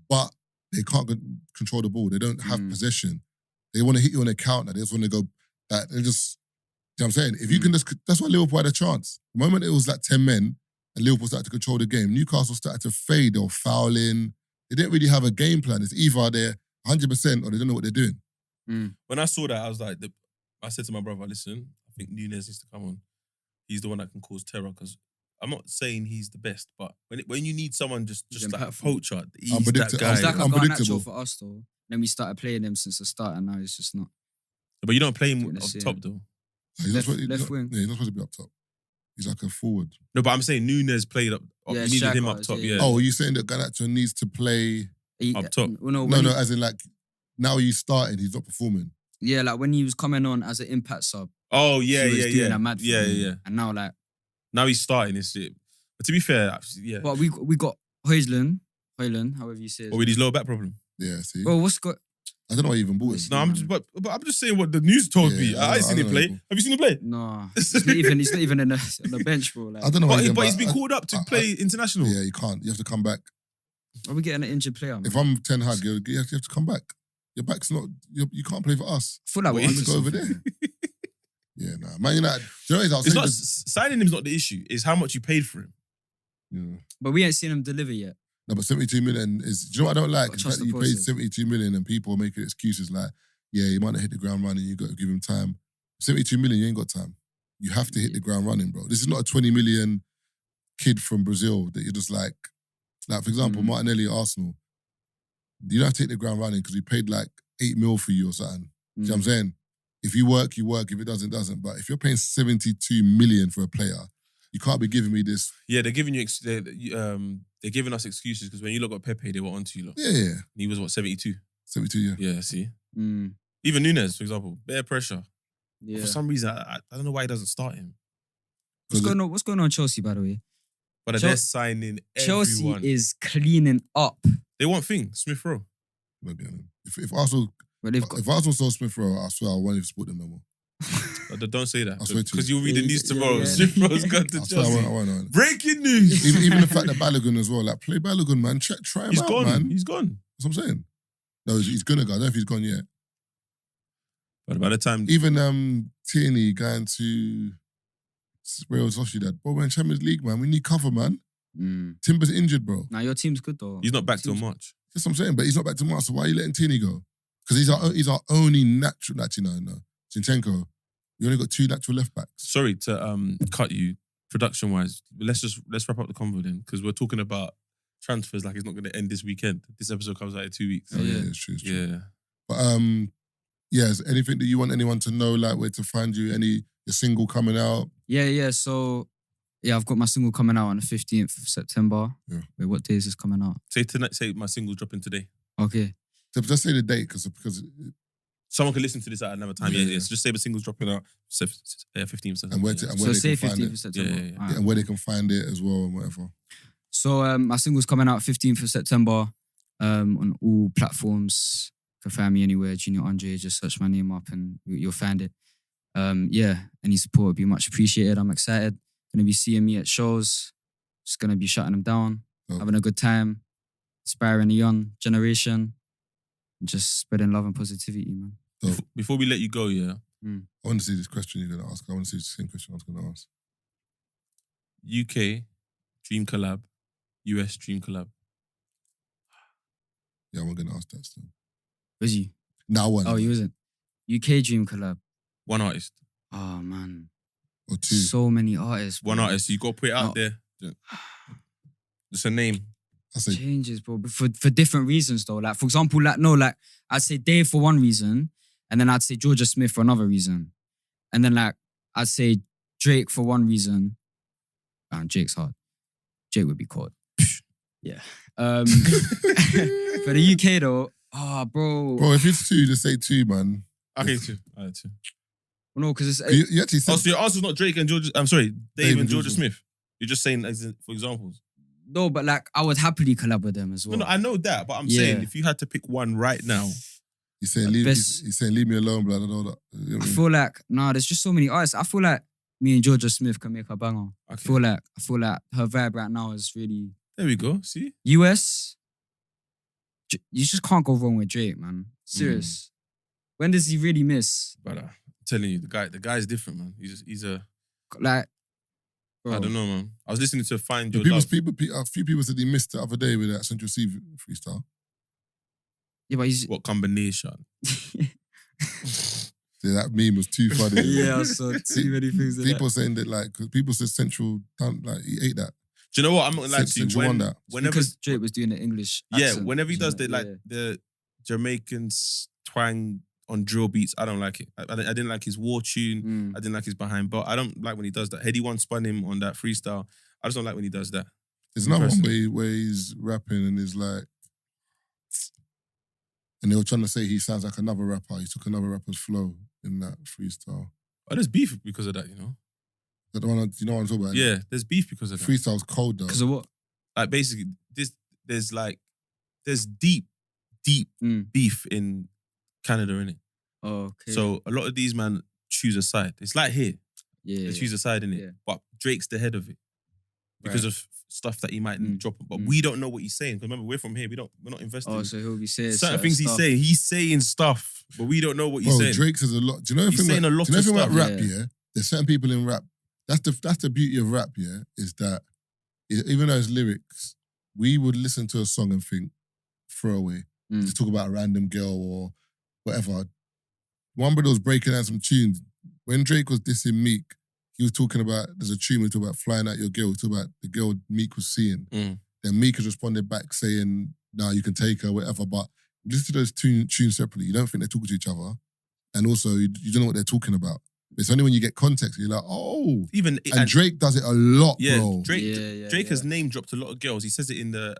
But they can't control the ball. They don't have possession. They want to hit you on a counter. They just want to go. They just. You know what I'm saying? If you can that's why Liverpool had a chance. The moment it was like 10 men and Liverpool started to control the game, Newcastle started to fade. They were fouling. They didn't really have a game plan. It's either they're 100% or they don't know what they're doing. When I saw that, I was like, I said to my brother, listen, I think Nunes needs to come on. He's the one that can cause terror because I'm not saying he's the best, but when you need someone just like a impactful. poacher, he's Unpredictable. that guy. It's like a Unpredictable. Garnacho for us though. Then we started playing him since the start and now it's just not. But you don't play him Goodness, up top though. He's Left- not supposed- left wing. Yeah, he's not supposed to be up top. He's like a forward. No, but I'm saying Nunes played up. Yeah, You needed him Xhaka up is, top, yeah. yeah. Oh, are you saying that Garnacho needs to play? Up top. No, No, as in like now he's starting, he's not performing. Yeah, like when he was coming on as an impact sub. Oh, yeah, he was yeah, doing yeah. a mad Yeah, thing. yeah. And now like, Now he's starting this shit. But to be fair, yeah. but we got Højlund, however you say it. Or with his lower back problem. Yeah, see. Bro, what's got? I don't know why he even bought him. No, I'm just saying what the news told Yeah, me. I I ain't know, seen I him know. play. Have you seen him play? No, he's not even on the bench, bro. Like, I don't know why But he's been I- called up to play international. Yeah, you can't. You have to come back. are we getting an injured player? Man? If I'm Ten Hag, you have to come back. Your back's not. You can't play for us. I feel like Wait, we're You onto have to go over something. there. Yeah, nah. Man United. Do you know what it is? I was It's saying not this- signing him's not the issue. It's how much you paid for him. Yeah. But we ain't seen him deliver yet. No, but 72 million is. Do you know what I don't like? Gotta The trust fact that the you paid process. 72 million and people are making excuses like, yeah, he might not hit the ground running. You got to give him time. 72 million, you ain't got time. you have to hit the ground running, bro. This is not a 20 million kid from Brazil that you're just like for example, Martinelli at Arsenal. You don't have to hit the ground running because we paid like 8 mil for you or something. You know what I'm saying? If you work, you work. If it doesn't, it doesn't. But if you're paying 72 million for a player, you can't be giving me this. Yeah, they're giving you. They're giving us excuses because when you look at Pepe, they were onto you lot. Yeah. He was what 72. 72, yeah. Yeah, see. Even Nunes, for example, bare pressure. Yeah. For some reason, I don't know why he doesn't start him. What's going on, Chelsea? By the way, but they're signing Chelsea everyone. is cleaning up. They want Smith Rowe. If Arsenal. If Arsenal sold Smith Rowe, I swear I won't even support them no more. Don't say that. I swear to you. Because you'll read the news tomorrow. Yeah. Smith Rowe's gone to Chelsea. I won't. Breaking news. Even the fact that Balogun as well. Like, play Balogun, man. Try him out, man. He's gone. That's what I'm saying. No, he's gonna go. I don't know if he's gone yet. But by the time... Even Tierney going to Real Sociedad. Bro, we're in Champions League, man. We need cover, man. Timber's injured, bro. Nah, your team's good, though. He's not back till March. That's what I'm saying. But he's not back till March, so why are you letting Tierney go? Because he's our only natural... Actually, no. Zinchenko. We only got 2 natural left backs. Sorry to cut you, production-wise. Let's wrap up the convo then, because we're talking about transfers like it's not going to end this weekend. This episode comes out in 2 weeks. Oh, yeah, it's true. Yeah. But, is anything that you want anyone to know, like where to find you? Your single coming out? Yeah. So, I've got my single coming out on the 15th of September. Yeah. Wait, what day is this coming out? Say my single's dropping today. Okay. So just say the date, because someone can listen to this at another time. Yeah. So just say the single's dropping out 15th. And where say they can find 15th it. of September. Yeah. Right. And where they can find it as well and whatever. So my single's coming out 15th of September on all platforms. You can find me anywhere, Junior Andre. Just search my name up and you'll find it. Any support would be much appreciated. I'm excited. Gonna be seeing me at shows. Just gonna be shutting them down, having a good time, inspiring the young generation, just spreading love and positivity, man. So, before we let you go, I want to see this question you're gonna ask. I want to see the same question I was gonna ask. UK Dream Collab, US Dream Collab. Yeah, I'm gonna ask that still. Was you? No, I wasn't. Oh, you wasn't. UK Dream Collab. One artist. Oh man. Or 2. So many artists. One artist. You got to put it out there. It's a name. I say changes, bro. But for different reasons though. Like for example, I'd say Dave for one reason, and then I'd say Georgia Smith for another reason, and then I'd say Drake for one reason. Drake's hard. Drake would be caught. Yeah. For the UK though, bro. Bro, if it's 2, just say 2, man. Okay, 2. All right, 2. No, because it's... You actually said... so your answer's not Drake and Georgia... I'm sorry, Dave and Georgia Smith. You're just saying for examples. No, but I would happily collab with them as well. No, I know that, but I'm saying if you had to pick one right now... He's saying leave me alone, blood, and all that. You know I feel like, there's just so many artists. I feel like me and Georgia Smith can make a banger. Okay. I feel like her vibe right now is really... There we go, see? US, you just can't go wrong with Drake, man. Serious. When does he really miss? Brother, I'm telling you, the guy's different, man. He's a... Like... Bro. I don't know, man. I was listening to Find Your Love. A few people said he missed the other day with that Central C freestyle. Yeah, but he's... What combination? Yeah, that meme was too funny. Yeah, I saw too many things. People saying that, like, because people said Central, he ate that. Do you know what? I'm not gonna lie to you. Whenever because Drake was doing the English accent, whenever he does the Jamaicans twang on drill beats, I don't like it. I didn't like his war tune. I didn't like his behind belt. I don't like when he does that. Heady One spun him on that freestyle. I just don't like when he does that. There's another one where he's rapping and he's like, and they were trying to say he sounds like another rapper. He took another rapper's flow in that freestyle. Oh, there's beef because of that, you know? Is that the one, you know what I'm talking about? Yeah, there's beef because of that. Freestyle's cold though. Because of what? Like basically, there's deep beef in Canada, innit? Oh, okay. So a lot of these man choose a side. It's like here. Yeah. They choose a side, innit? Yeah. But Drake's the head of it. Because of stuff that he might drop. But we don't know what he's saying. Because remember, we're from here. We're not invested. Oh, so he'll be saying certain things stuff. He's saying stuff, but we don't know what he's saying. Drake says a lot. Do you know he's saying a lot of stuff. About rap, yeah? There's certain people in rap. That's the beauty of rap, yeah, is that even though it's lyrics, we would listen to a song and think, throwaway. To talk about a random girl or whatever. One brother was breaking down some tunes. When Drake was dissing Meek, he was talking about, there's a tune we talk about flying out your girl, talk about the girl Meek was seeing. Mm. Then Meek has responded back saying, nah, you can take her, whatever. But listen to those tunes separately. You don't think they're talking to each other. And also, you don't know what they're talking about. It's only when you get context, you're like, oh. And Drake does it a lot, bro. Drake has name dropped a lot of girls. He says it in the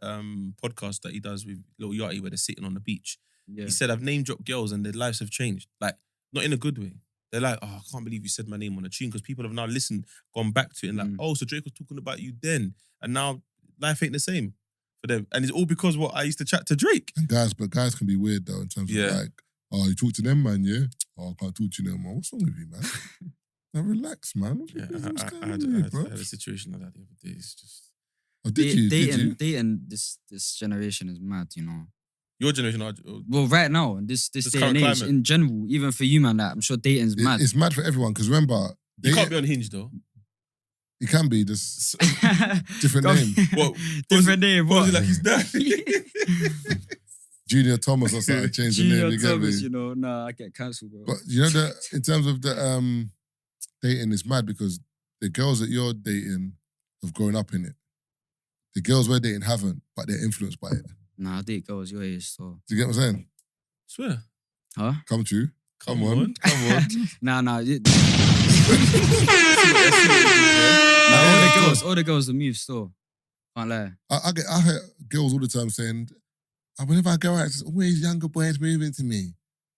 podcast that he does with Lil Yachty where they're sitting on the beach. Yeah. He said, I've name dropped girls and their lives have changed. Like, not in a good way. They're like, oh, I can't believe you said my name on a tune, because people have now listened, gone back to it and like, oh, so Drake was talking about you then. And now life ain't the same for them. And it's all because what I used to chat to Drake. And guys can be weird though in terms of like, oh, you talk to them, man, yeah? Oh, I can't talk to them, man. What's wrong with you, man? Now relax, man. I had a situation like that the other day. It's just... Oh, did you? Dating this generation is mad, you know. Your generation? Well, right now, this day and age, climate. In general, even for you, man, like, I'm sure dating's mad. It's mad for everyone, because remember... You can't be on Hinge, though. It can be, this different name. What? Different name, what? Was it like his dad? Junior Thomas or something, change the name. Junior Thomas, you know, nah, I get cancelled, bro. But you know that in terms of the dating, it's mad because the girls that you're dating have grown up in it. The girls we're dating haven't, but they're influenced by it. Nah, I date girls your age, so. Do you get what I'm saying? Swear. Huh? Come true. Come on. Nah. All the girls, the move still. Can't lie. I hear girls all the time saying, whenever I go out, it's always younger boys moving to me.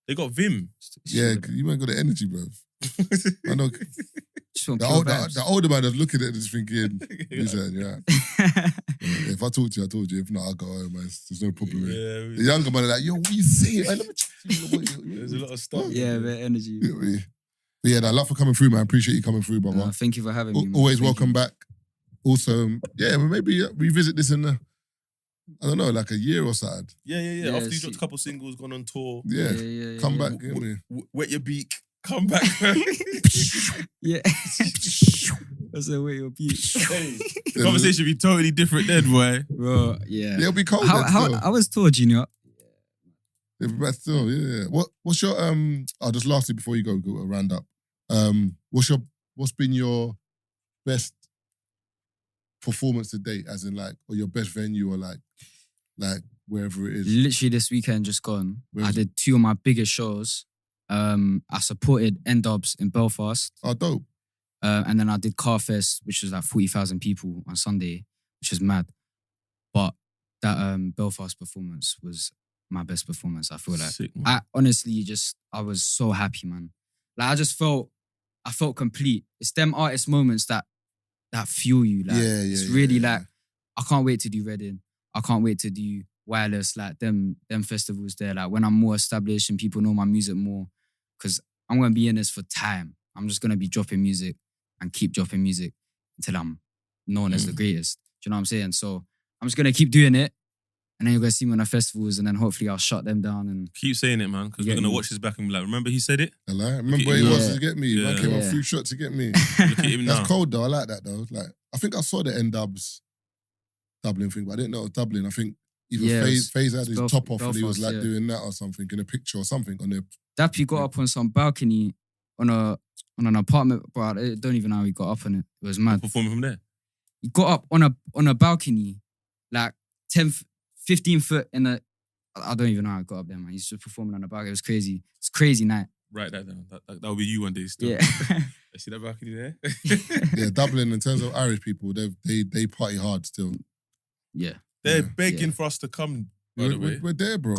They got vim. Yeah, you ain't got the energy, bro. I know. The older man is looking at it just thinking, yeah. If I talk to you, I told you. If not, I'll go home, man. There's no problem. Yeah, the younger man is like, yo, what you saying? There's a lot of stuff. Yeah, bit energy. But yeah, I love for coming through, man. Appreciate you coming through, brother. Thank you for having me. Always welcome back. Also, maybe revisit this in I don't know, like a year or something. Yeah. After you dropped a couple singles, gone on tour. Yeah. Come back. Wet your beak. Come back. Yeah. That's a wet your beak. The conversation will be totally different then, boy. Bro, yeah. It'll be cold. I was tour, Junior. But still, yeah. What's your just lastly before you go a round up. What's been your best performance to date, as in like, or your best venue, or like wherever it is? Literally this weekend just gone. I did 2 of my biggest shows. I supported N-Dubs in Belfast. Oh, dope. And then I did Carfest, which was like 40,000 people on Sunday, which is mad. But that Belfast performance was my best performance, I feel like. Sick, I honestly I was so happy, man. Like I felt complete. It's them artist moments that fuel you. Like, it's really like, I can't wait to do Reading. I can't wait to do Wireless, like them festivals there. Like when I'm more established and people know my music more, because I'm going to be in this for time. I'm just going to be dropping music and keep dropping music until I'm known as the greatest. Do you know what I'm saying? So I'm just going to keep doing it. And then you're going to see me on the festivals, and then hopefully I'll shut them down. And keep saying it, man, because we're going to watch this back and be like, remember he said it? I remember where he was to get me. Man came on 3 shots to get me. Look at him now. That's cold though. I like that though. Like, I think I saw the N-Dubs Dublin thing, but I didn't know it was Dublin. I think either FaZe had his top off and he was like doing that or something in a picture or something on there. Dappy got up on some balcony on an apartment, but I don't even know how he got up on it. It was mad. Performing from there? He got up on a balcony, like 15 foot in a... I don't even know how I got up there, man. He's just performing on a balcony. It was crazy. It's a crazy night. Write that down. That will be you one day still. Yeah. I see that balcony there. Yeah, Dublin, in terms of Irish people, they party hard still. Yeah. They're begging for us to come, by the way. We're there, bro.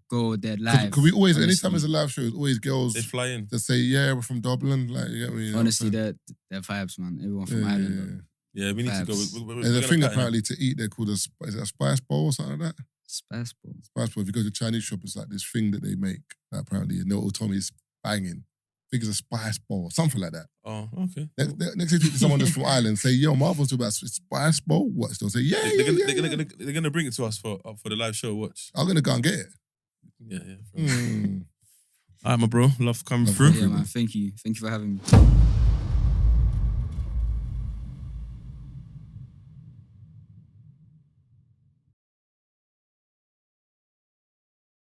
Go, they're live. Because we always, anytime there's a live show, it's always girls. They fly in. They say, yeah, we're from Dublin. Like, you get me? Honestly, they're vibes, man. Everyone from Ireland. Yeah, we need to go. There's a thing apparently to eat there called is it a spice bowl or something like that? Spice bowl. Spice bowl. If you go to a Chinese shop, it's like this thing that they make that apparently, and they'll tell me it's banging. I think it's a spice bowl, something like that. Oh, okay. Next time you talk to someone that's from Ireland, say, yo, Marvin's talking about spice bowl. What? They'll say, They're gonna bring it to us for the live show. Watch. I'm gonna go and get it. Yeah. All right, my bro. Love coming through. Yeah, man. Thank you for having me.